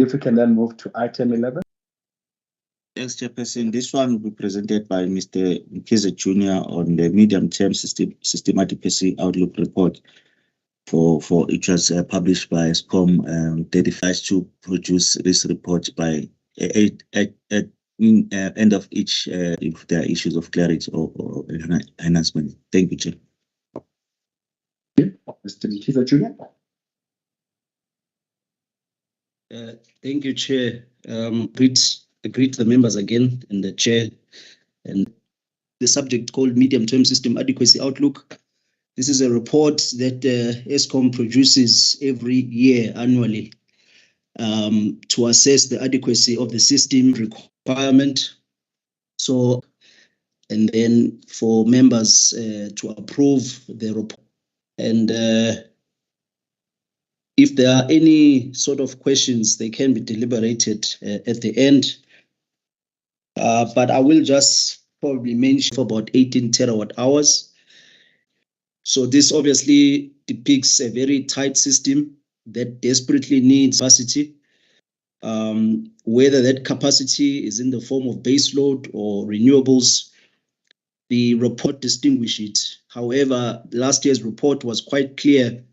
If we can then move to item 11. Thanks, Chairperson. This one will be presented by Mr. Mkize Jr. on the medium-term systematic policy outlook report for which was published by ESCOM. They decided to produce this report by end of each if there are issues of clarity or enhancement. Thank you, Chair. Mr. Mkize Jr. Thank you, Chair. Greet the members again and the Chair. And the subject called Medium-Term System Adequacy Outlook. This is a report that ESCOM produces every year annually to assess the adequacy of the system requirement. So, and then for members to approve the report. And if there are any sort of questions, they can be deliberated at the end. But I will just probably mention for about 18 terawatt hours. So this obviously depicts a very tight system that desperately needs capacity. Whether that capacity is in the form of baseload or renewables, the report distinguishes it. However, last year's report was quite clear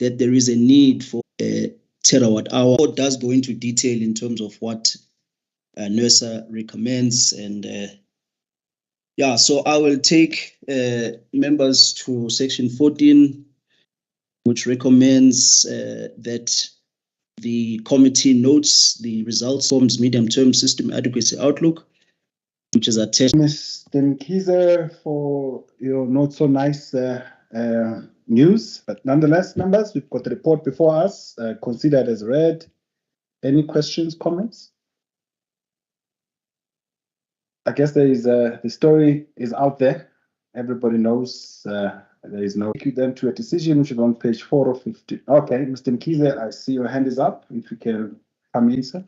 that there is a need for a terawatt hour. It does go into detail in terms of what NERSA recommends. And so I will take members to section 14, which recommends that the committee notes the results from medium-term system adequacy outlook, which is attached. Mr. Mkize, for your not so nice news, but nonetheless, members, we've got the report before us, considered as read. Any questions, comments? I guess there is the story is out there. Everybody knows there is no. Thank you then to a decision which is on page 4 of 50. Okay, Mr. Mkize, I see your hand is up. If you can come in, sir.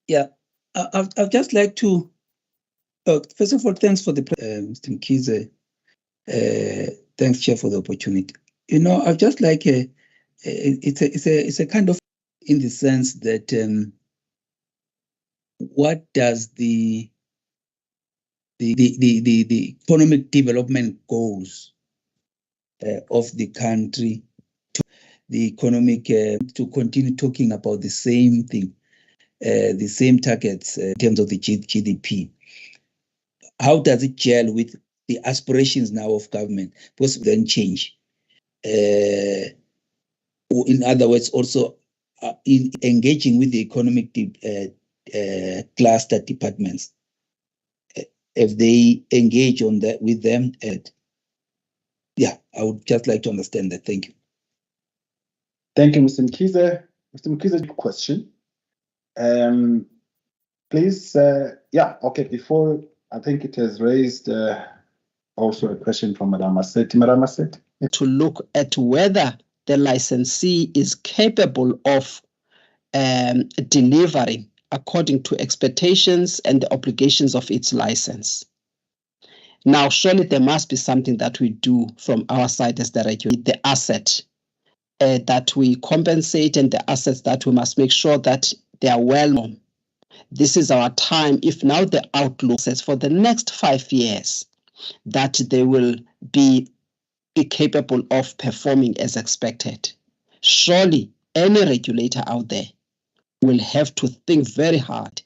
Yeah, I'd just like to, first of all, thanks for the Mr. Mkize. Thanks, Chair, for the opportunity. You know, I'd just like it's a kind of in the sense that what does the economic development goals of the country, the economic to continue talking about the same thing, the same targets in terms of the GDP. How does it gel with the aspirations now of government? Because then change. In other words, also in engaging with the economic cluster departments, if they engage on that with them, yeah, I would just like to understand that. Thank you. Thank you, Mr. Mkize. Mr. Mkize, question. Please, yeah, okay, before, I think it has raised also a question from Madam Massetti. Madam Massetti. To look at whether the licensee is capable of delivering according to expectations and the obligations of its license. Now, surely there must be something that we do from our side as the regulator, the asset that we compensate and the assets that we must make sure that they are well known. This is our time. If now the outlook says for the next 5 years that they will be capable of performing as expected, surely any regulator out there will have to think very hard.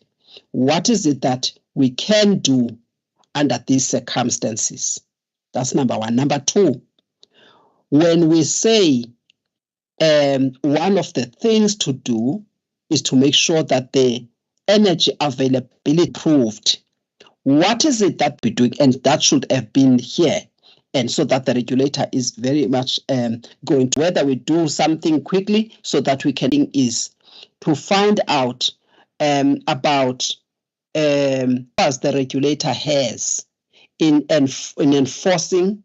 What is it that we can do under these circumstances? That's number one. Number two, when we say one of the things to do is to make sure that the energy availability improved, what is it that we're doing? And that should have been here. And so that the regulator is very much going to whether we do something quickly so that we can is to find out about as the regulator has in enforcing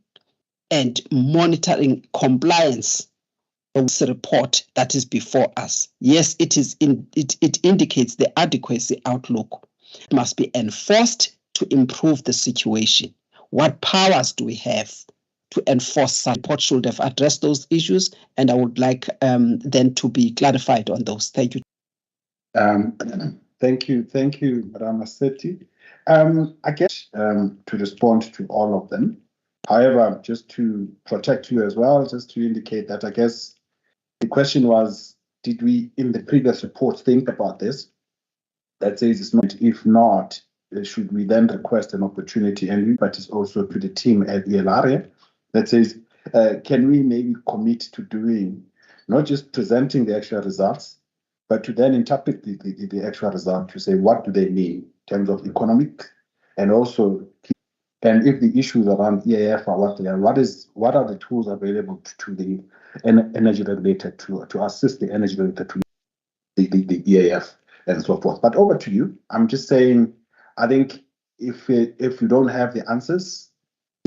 and monitoring compliance of this report that is before us. Yes, it is it indicates the adequacy outlook. It must be enforced to improve the situation. What powers do we have to enforce such? Report should have addressed those issues, and I would like them to be clarified on those. Thank you. Thank you, Madam Massetti. I guess to respond to all of them. However, just to protect you as well, just to indicate that I guess the question was, did we in the previous report think about this? That says it's not. If not, should we then request an opportunity? And but it's also to the team at ELR that says, can we maybe commit to doing not just presenting the actual results, but to then interpret the actual result to say what do they mean in terms of economic, and also, and if the issues around EAF are what they are, what are the tools available to the energy regulator to assist the energy regulator to the EAF and so forth. But over to you. I'm just saying, I think if we don't have the answers,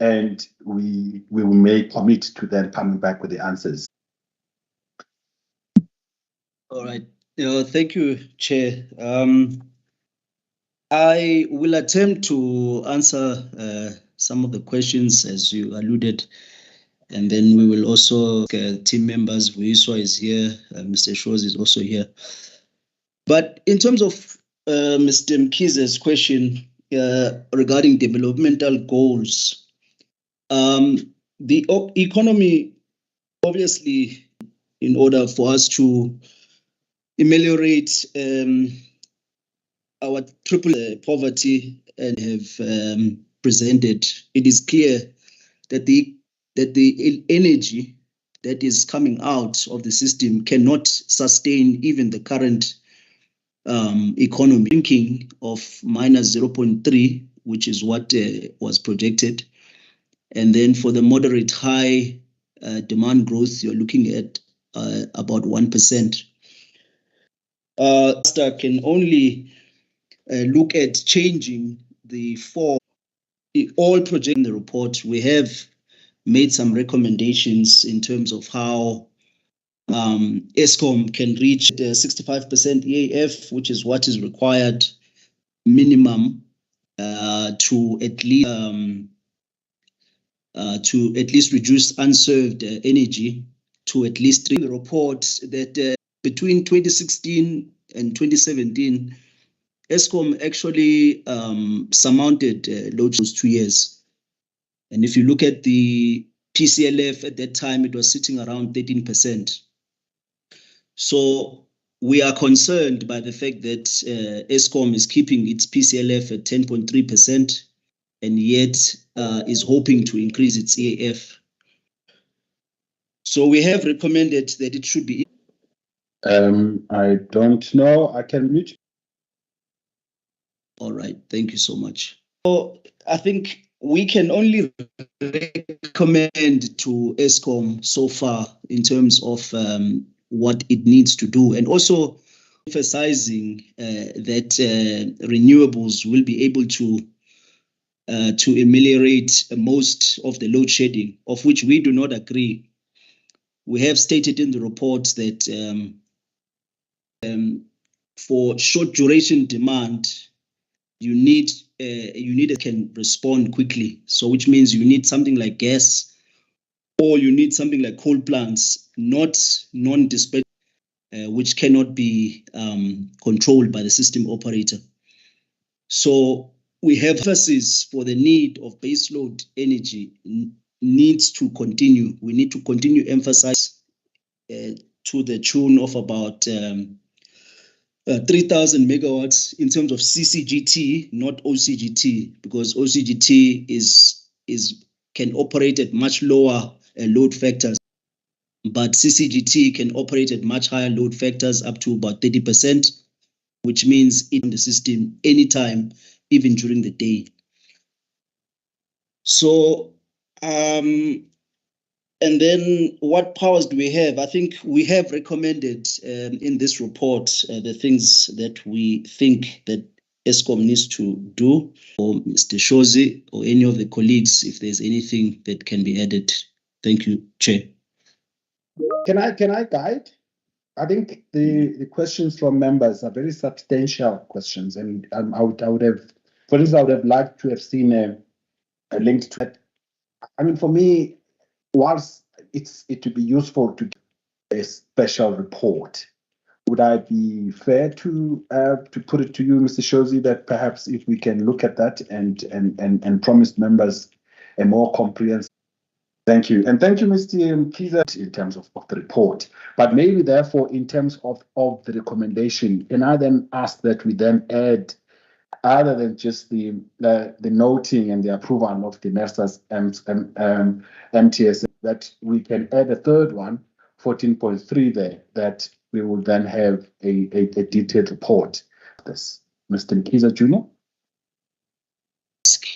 and we may commit to then coming back with the answers. All right. Thank you, Chair. I will attempt to answer some of the questions as you alluded, and then we will also team members. Vuiswa is here, Mr. Shores is also here. But in terms of Mr. Mkize's question regarding developmental goals, the economy, obviously, in order for us to ameliorate our triple poverty and have presented, it is clear that the energy that is coming out of the system cannot sustain even the current economy. Thinking of minus 0.3 which is what was projected. And then for the moderate high demand growth, you're looking at about 1%. STAR can only look at changing the all projects in the report. We have made some recommendations in terms of how ESCOM can reach the 65% EAF, which is what is required minimum to at least reduce unserved energy to at least 3. The report that between 2016 and 2017, ESCOM actually surmounted those 2 years. And if you look at the PCLF at that time, it was sitting around 13%. So we are concerned by the fact that ESCOM is keeping its PCLF at 10.3% and yet is hoping to increase its EAF. So we have recommended that it should be. I don't know. I can mute. All right. Thank you so much. So I think we can only recommend to ESCOM so far in terms of what it needs to do, and also emphasizing that renewables will be able to ameliorate most of the load shedding, of which we do not agree. We have stated in the report that for short duration demand, you need that can respond quickly. So which means you need something like gas, or you need something like coal plants, not non-dispatch, which cannot be controlled by the system operator. So we have emphasis for the need of baseload energy needs to continue. We need to continue emphasize to the tune of about 3,000 megawatts in terms of CCGT, not OCGT, because OCGT can operate at much lower load factors, but CCGT can operate at much higher load factors, up to about 30%, which means in the system anytime, even during the day. So, and then what powers do we have? I think we have recommended in this report the things that we think that ESCOM needs to do, or Mr. Shozi or any of the colleagues, if there's anything that can be added. Thank you, Chair. Can I guide? I think the questions from members are very substantial questions, and I would have, for instance, I would have liked to have seen a link to it. I mean, for me, whilst it would be useful to get a special report, would I be fair to put it to you, Mr. Shozi, that perhaps if we can look at that and promise members a more comprehensive. Thank you. And thank you, Mr. Kiza, in terms of the report. But maybe, therefore, in terms of the recommendation, can I then ask that we then add, other than just the noting and the approval of the NERSA's MTS, that we can add a third one, 14.3 there, that we will then have a detailed report. This, Mr. Kiza Jr.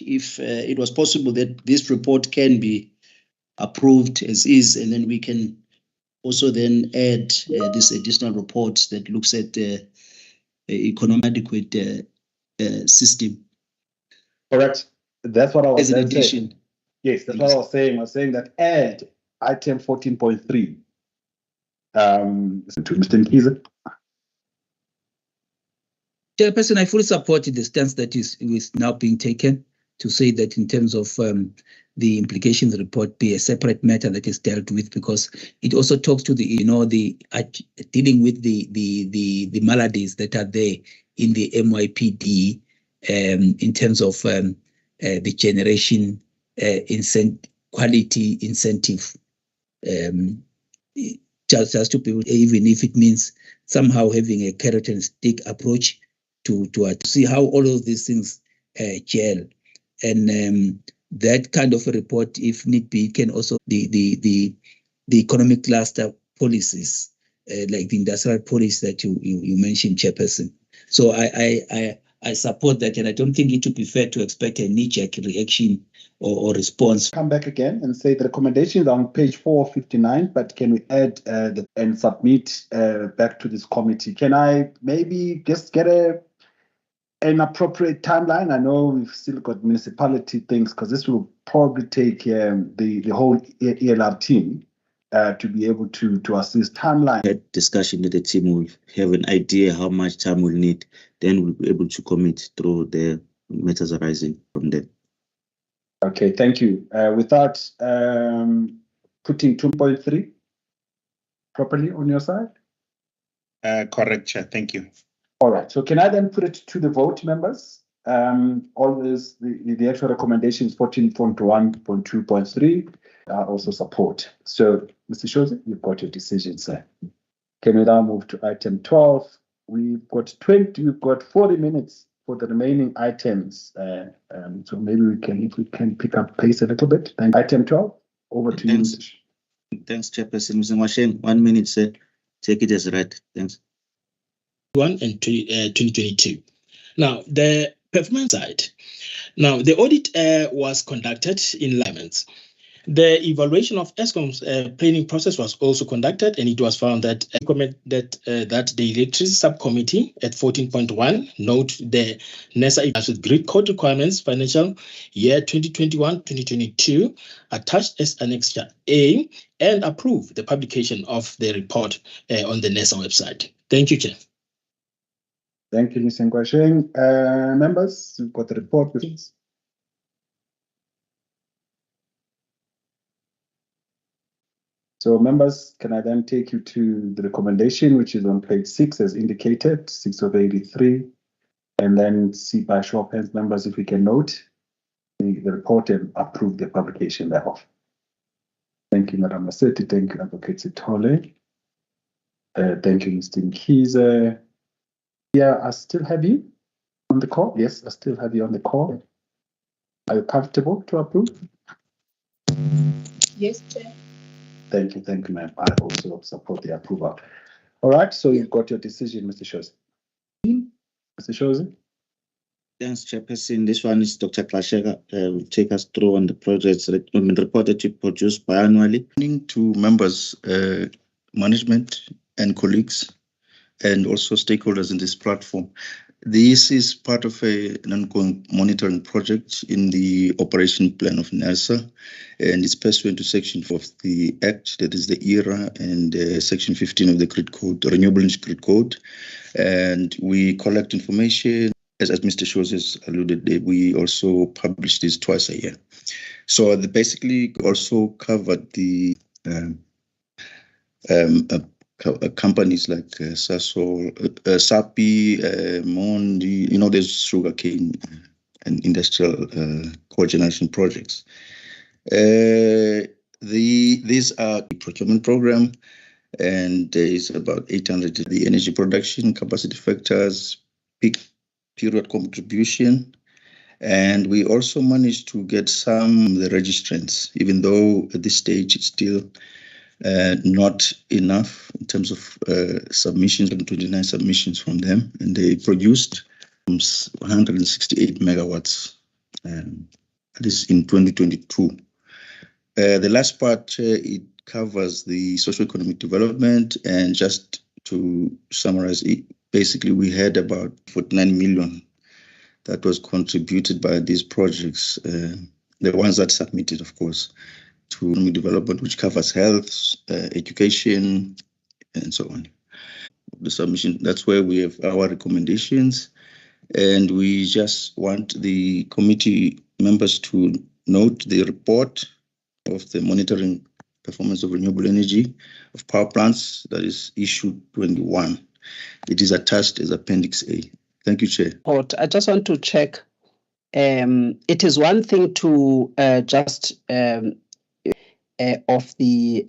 If it was possible that this report can be approved as is, and then we can also then add this additional report that looks at the economic adequate system. Correct. That's what I was as an addition. Saying. Yes, that's what I was saying. I was saying that add item 14.3 to Mr. Nkiza. Chairperson, I fully support the stance that is now being taken to say that in terms of the implications report be a separate matter that is dealt with, because it also talks to the dealing with the maladies that are there in the MYPD in terms of the generation quality incentive. Just to people, even if it means somehow having a carrot and stick approach to see how all of these things gel. And that kind of a report, if need be, can also the economic cluster policies, like the industrial policy that you mentioned, Chairperson. So I I support that, and I don't think it would be fair to expect a knee-jerk reaction or response. Come back again and say the recommendations are on page 459, but can we add and submit back to this committee? Can I maybe just get an appropriate timeline? I know we've still got municipality things, because this will probably take the whole ELR team to be able to assist timeline. That discussion with the team will have an idea how much time we'll need, then we'll be able to commit through the matters arising from there. Okay, thank you. Without putting 2.3 properly on your side? Correct, Chair. Thank you. All right. So can I then put it to the vote, members? All this, the actual recommendations 14.1.2.3 also support. So, Mr. Shozi, you've got your decision, sir. Can we now move to item 12? We've got 40 minutes for the remaining items. So maybe we can pick up pace a little bit. Thank you. Item 12, over to you. Thanks, Chairperson. Mr. Mwasheng, 1 minute, sir. Take it as read. Thanks. 1 and 2022. Now, the performance side. Now, the audit was conducted in alignment. The evaluation of ESCOM's planning process was also conducted, and it was found that that the electricity subcommittee at 14.1 note the NERSA with grid code requirements financial year 2021-2022 attached as Annexure A, and approve the publication of the report on the NERSA website. Thank you, Chair. Thank you, Mr. Ngwasheng. Members, you've got the report, please. So, members, can I then take you to the recommendation, which is on page 6, as indicated, 6 of 83, and then see by show of hands, members, if we can note the report and approve the publication thereof. Thank you, Madam Massetti. Thank you, Advocate Sithole. Thank you, Mr. Nkize. Yeah, I still have you on the call. Yes, I still have you on the call. Are you comfortable to approve? Yes, Chair. Thank you, ma'am. I also support the approval. All right, so you've got your decision, Mr. Shozi. Mr. Shozi? Thanks, Chairperson. This one is Dr. Klashega. Will take us through on the projects report that we produce biannually. To members, management and colleagues, and also stakeholders in this platform. This is part of an ongoing monitoring project in the operation plan of NERSA, and it's pursuant to Section 4 of the Act, that is the ERA, and Section 15 of the Grid Code, the Renewable Energy Grid Code. And we collect information, as Mr. Shozi has alluded, we also publish this twice a year. So they basically also covered the companies like Sasol, Sapi, Mondi, there's sugarcane and industrial cogeneration projects. These are the procurement program, and there is about 800 the energy production capacity factors, peak period contribution, and we also managed to get some of the registrants, even though at this stage it's still not enough in terms of submissions, 29 submissions from them, and they produced 168 megawatts, this in 2022. The last part, it covers the socio-economic development, and just to summarize it, basically we had about 49 million that was contributed by these projects, the ones that submitted, of course, to economic development, which covers health, education, and so on. The submission, that's where we have our recommendations, and we just want the committee members to note the report of the monitoring performance of renewable energy of power plants, that is issue 21. It is attached as Appendix A. Thank you, Chair. I just want to check. It is one thing to of the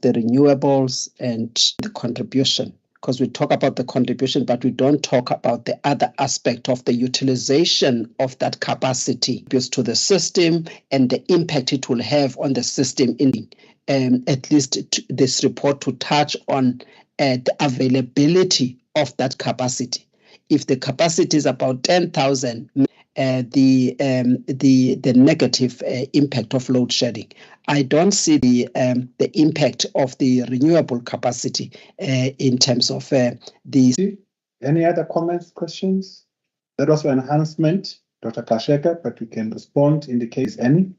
renewables and the contribution, because we talk about the contribution, but we don't talk about the other aspect of the utilization of that capacity to the system and the impact it will have on the system. At least this report to touch on the availability of that capacity. if the capacity is about 10,000, the negative impact of load shedding. I don't see the impact of the renewable capacity in terms of the. Any other comments, questions? That was an enhancement, Dr. Kasheka, but we can respond in the case any.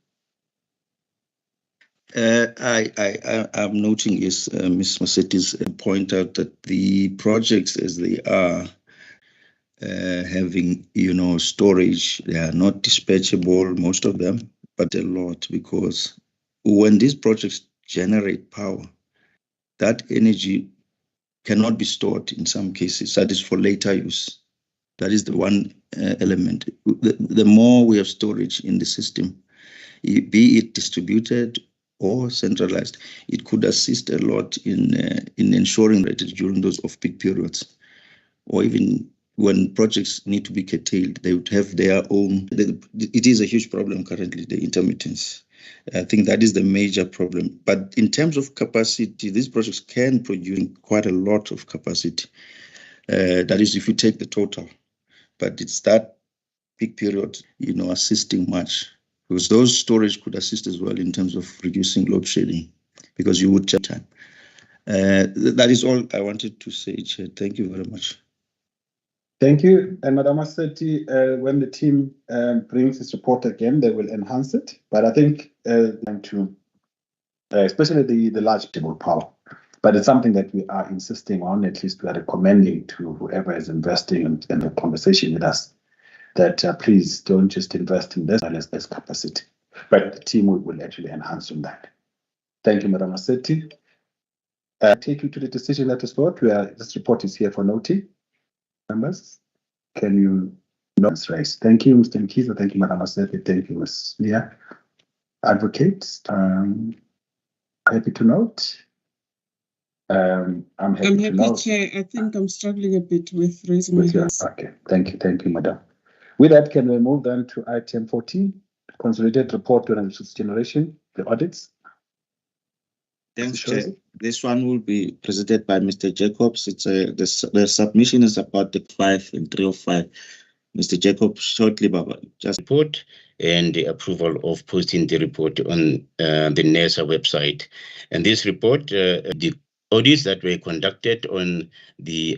I'm noting is Ms. Maseti's point out that the projects as they are having, storage, they are not dispatchable, most of them, but a lot, because when these projects generate power, that energy cannot be stored in some cases. That is for later use. That is the one element. The more we have storage in the system, be it distributed or centralized, it could assist a lot in ensuring that during those off-peak periods, or even when projects need to be curtailed, they would have their own. It is a huge problem currently, the intermittence. I think that is the major problem. But in terms of capacity, these projects can produce quite a lot of capacity. That is, if you take the total. But it's that peak period, assisting much. Because those storage could assist as well in terms of reducing load shedding, because you would check time. That is all I wanted to say, Chair. Thank you very much. Thank you. And Madam Maseti, when the team brings its report again, they will enhance it. But I think especially the large table power. But it's something that we are insisting on, at least we are recommending to whoever is investing in the conversation with us, that please don't just invest in this as capacity. But the team will actually enhance on that. Thank you, Madam Maseti. Take you to the decision letters vote, where this report is here for noting. Members, can you note raise? Thank you, Mr. Nkiza. Thank you, Madam Maseti. Thank you, Ms. Mia. Advocates, happy to note. I'm happy, Chair. I think I'm struggling a bit with raising my hands. Okay, thank you, Madam. With that, can we move then to item 14, consolidated report on resource generation, the audits? Thanks, Chair. This one will be presented by Mr. Jacobs. It's the submission is about the 5 and 3 of 5. Mr. Jacobs, shortly, Baba, just report and the approval of posting the report on the NERSA website. And this report, the audits that were conducted on the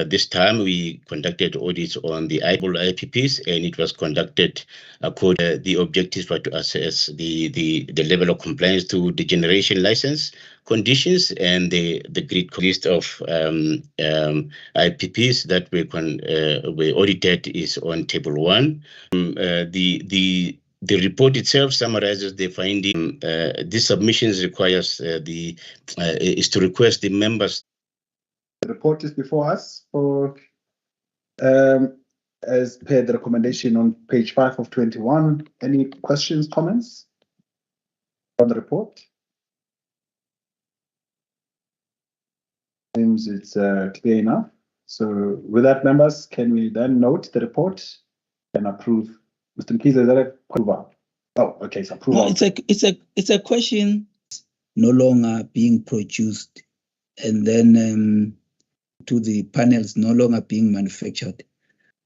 this time, we conducted audits on the IPPs, and it was conducted according the objectives were to assess the level of compliance to the generation license conditions, and the grid list of IPPs that were audited is on table 1. The report itself summarizes the finding. These submissions requires is to request the members. The report is before us for as per the recommendation on page 5 of 21. Any questions, comments on the report? Seems it's clear enough. So with that, members, can we then note the report and approve? Mr. Nkiza, is that approval? Oh, okay, so approval. No, it's a question no longer being produced, and then to the panels no longer being manufactured.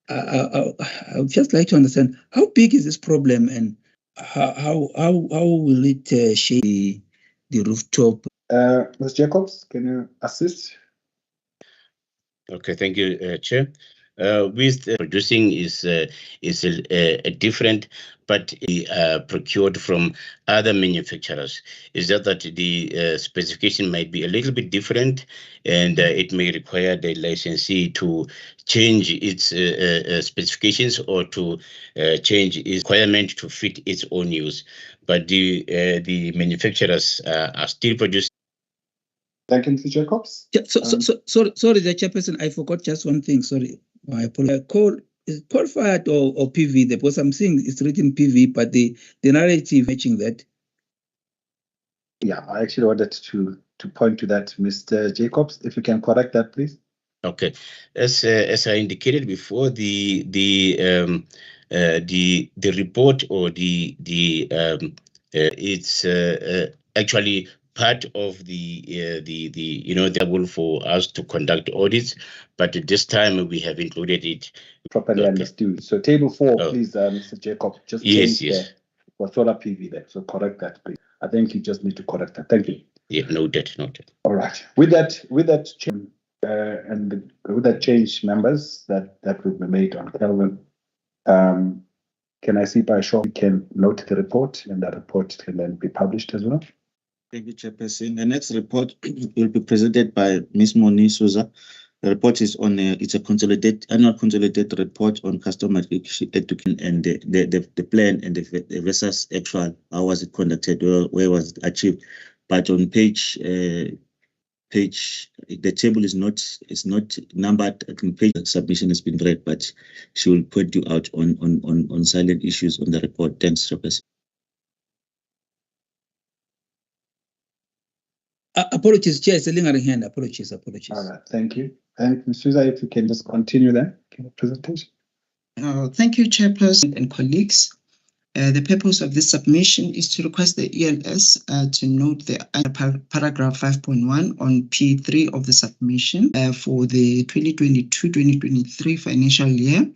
I would just like to understand how big is this problem, and how will it shape the rooftop? Ms. Jacobs, can you assist? Okay, thank you, Chair. With producing is a different, but procured from other manufacturers. Is that the specification might be a little bit different, and it may require the licensee to change its specifications or to change its requirement to fit its own use. But the manufacturers are still producing. Thank you, Mr. Jacobs. Yeah, sorry, the chairperson, I forgot just one thing. Sorry, my apologies. Is it coal-fired or PV? Because I'm seeing it's written PV, but the narrative matching that. Yeah, I actually wanted to point to that, Mr. Jacobs. If you can correct that, please. Okay, as I indicated before, the report or it's actually part of the table for us to conduct audits, but at this time we have included it. Properly understood. So table 4, please, Mr. Jacob, just Yes, change there for solar PV there. So correct that, please. I think you just need to correct that. Thank you. Yeah, noted. All right. With that change, members, that will be made on Kelvin. Can I see by show we can note the report, and that report can then be published as well? Thank you, Chairperson. The next report will be presented by Ms. Moni Souza. The report is on it's a annual consolidated report on customer education and the plan and the versus actual, how was it conducted, where was it achieved. But on page the table is not numbered. I think page submission has been read, but she will point you out on silent issues on the report. Thanks, Chairperson. Apologies, Chair, it's a lingering hand. Apologies. All right, thank you. And Ms. Souza, if you can just continue then, presentation. Thank you, Chairperson and colleagues. The purpose of this submission is to request the ELS to note the paragraph 5.1 on P3 of the submission for the 2022-2023 financial year,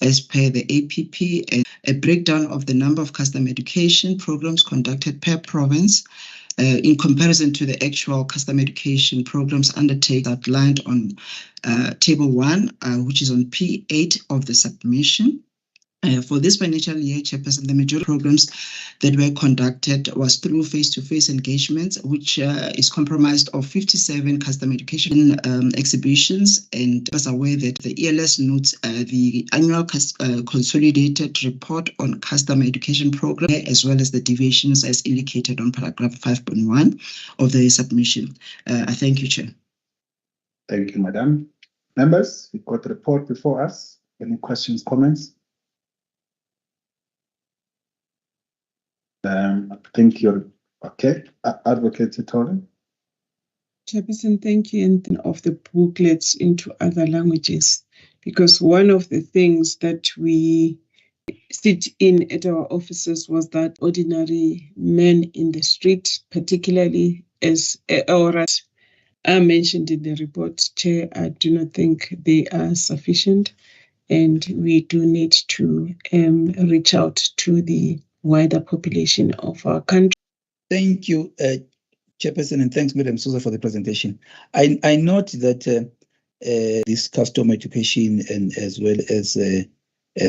as per the APP, and a breakdown of the number of customer education programs conducted per province in comparison to the actual customer education programs undertaken outlined on Table 1, which is on P8 of the submission. For this financial year, Chairperson, the majority of programs that were conducted was through face-to-face engagements, which is comprised of 57 customer education exhibitions, and was aware that the ELS notes the annual consolidated report on customer education program, as well as the deviations as indicated on paragraph 5.1 of the submission. I thank you, Chair. Thank you, Madam. Members, we've got the report before us. Any questions, comments? I think you're okay. Advocate Tole. Chairperson, thank you. And then of the booklets into other languages, because one of the things that we sit in at our offices was that ordinary men in the street, particularly as are mentioned in the report, Chair, I do not think they are sufficient, and we do need to reach out to the wider population of our country. Thank you, Chairperson, and thanks, Madam Souza, for the presentation. I note that this customer education and as well as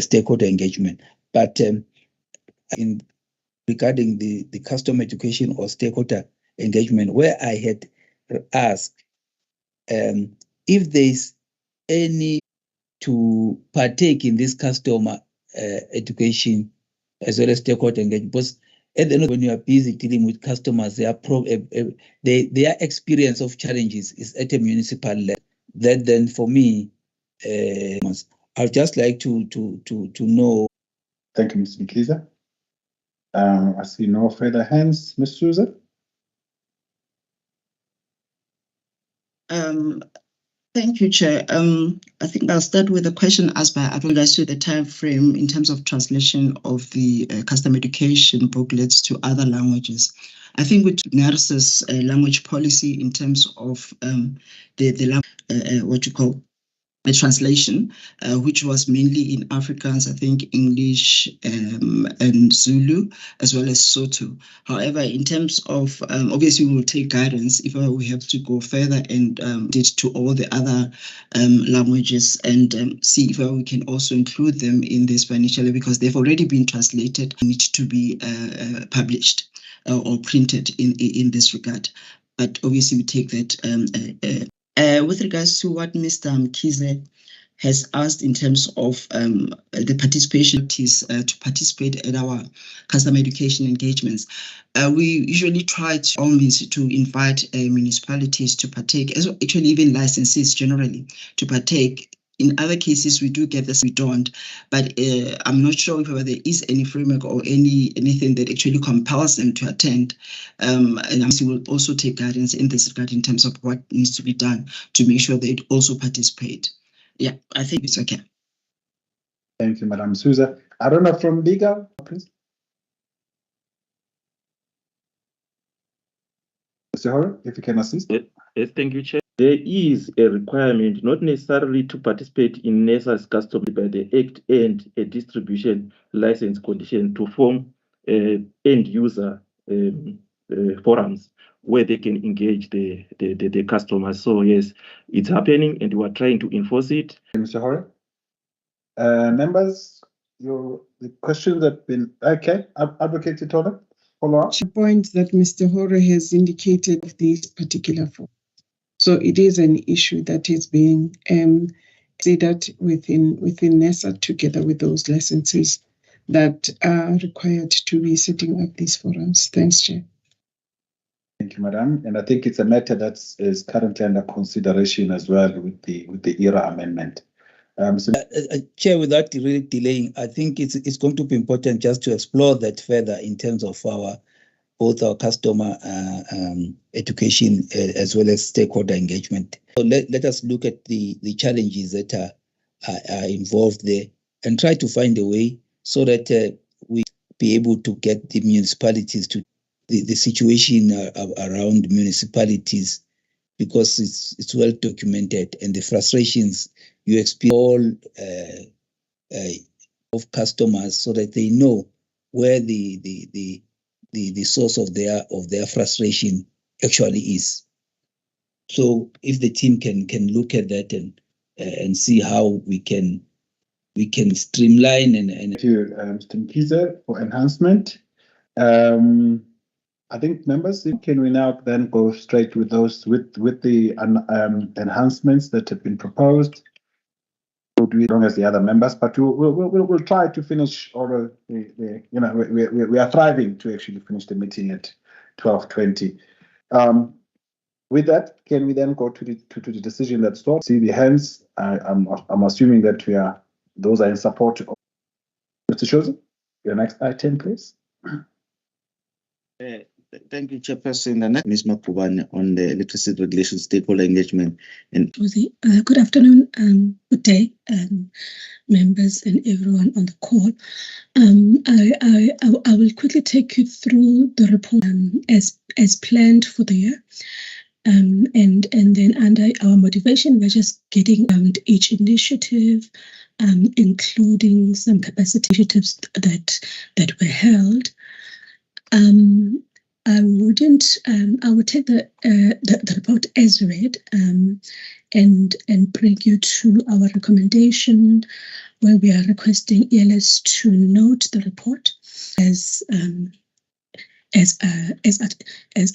stakeholder engagement, but regarding the customer education or stakeholder engagement, where I had asked if there's any to partake in this customer education as well as stakeholder engagement, because at the end, when you are busy dealing with customers, their experience of challenges is at a municipal level. That then, for me, I'd just like to know. Thank you, Ms. Mkhize. I see no further hands, Ms. Souza. Thank you, Chair. I think I'll start with a question asked by Advocates to the time frame in terms of translation of the customer education booklets to other languages. I think with NERSA's language policy in terms of the translation, which was mainly in Afrikaans, I think English and Zulu, as well as Sotho. However, in terms of, obviously we will take guidance if we have to go further and did to all the other languages and see if we can also include them in this financial, because they've already been translated and need to be published or printed in this regard. But obviously we take that with regards to what Mr. Mkhize has asked in terms of the participation to participate in our customer education engagements, we usually try to always to invite municipalities to partake, as actually even licensees generally to partake. In other cases, we do get this, we don't. But I'm not sure if there is any framework or anything that actually compels them to attend. And we will also take guidance in this regard in terms of what needs to be done to make sure they also participate. Yeah, I think it's okay. Thank you, Madam Souza. Aruna from legal, please. Mr. Horo, if you can assist. Yes, thank you, Chair. There is a requirement, not necessarily to participate in NESA's custom by the Act and a distribution license condition to form end user forums where they can engage the customers. So yes, it's happening and we are trying to enforce it. Mr. Horo. Members, the questions have been okay. Advocate Titola, follow up. The point that Mr. Horo has indicated of these particular forms. So it is an issue that is being considered within NESA together with those licenses that are required to be setting up these forums. Thanks, Chair. Thank you, Madam. And I think it's a matter that is currently under consideration as well with the ERA amendment. Chair, without really delaying, I think it's going to be important just to explore that further in terms of both our customer education as well as stakeholder engagement. So let us look at the challenges that are involved there and try to find a way so that we be able to get the municipalities to the situation around municipalities, because it's well documented, and the frustrations you experience all of customers, so that they know where the source of their frustration actually is. So if the team can look at that and see how we can streamline and thank you, Mr. Mkiza, for enhancement. I think members, can we now then go straight with those with the enhancements that have been proposed? We'll do it as long as the other members, but we'll try to finish all of we are thriving to actually finish the meeting at 12:20. With that, can we then go to the decision that's sought? See the hands. I'm assuming that those are in support of Mr. Shoza. Your next item, please. Thank you, Chairperson. The next Ms. Makubane on the electricity regulation stakeholder engagement. Good afternoon, good day, members and everyone on the call. I will quickly take you through the report as planned for the year. And then under our motivation, we're just getting each initiative, including some capacity initiatives that were held. I would take the report as read and bring you to our recommendation, where we are requesting ELS to note the report as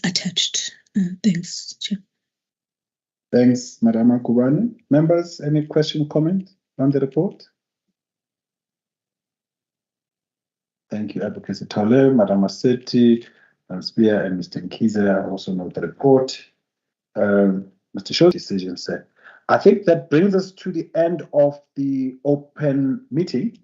attached. Thanks, Chair. Thanks, Madam Makubane. Members, any question, comment on the report? Thank you, Advocate Tole, Madam Maseti, Spear, and Mr. Mkiza also note the report. Mr. Show's decision, sir. I think that brings us to the end of the open meeting.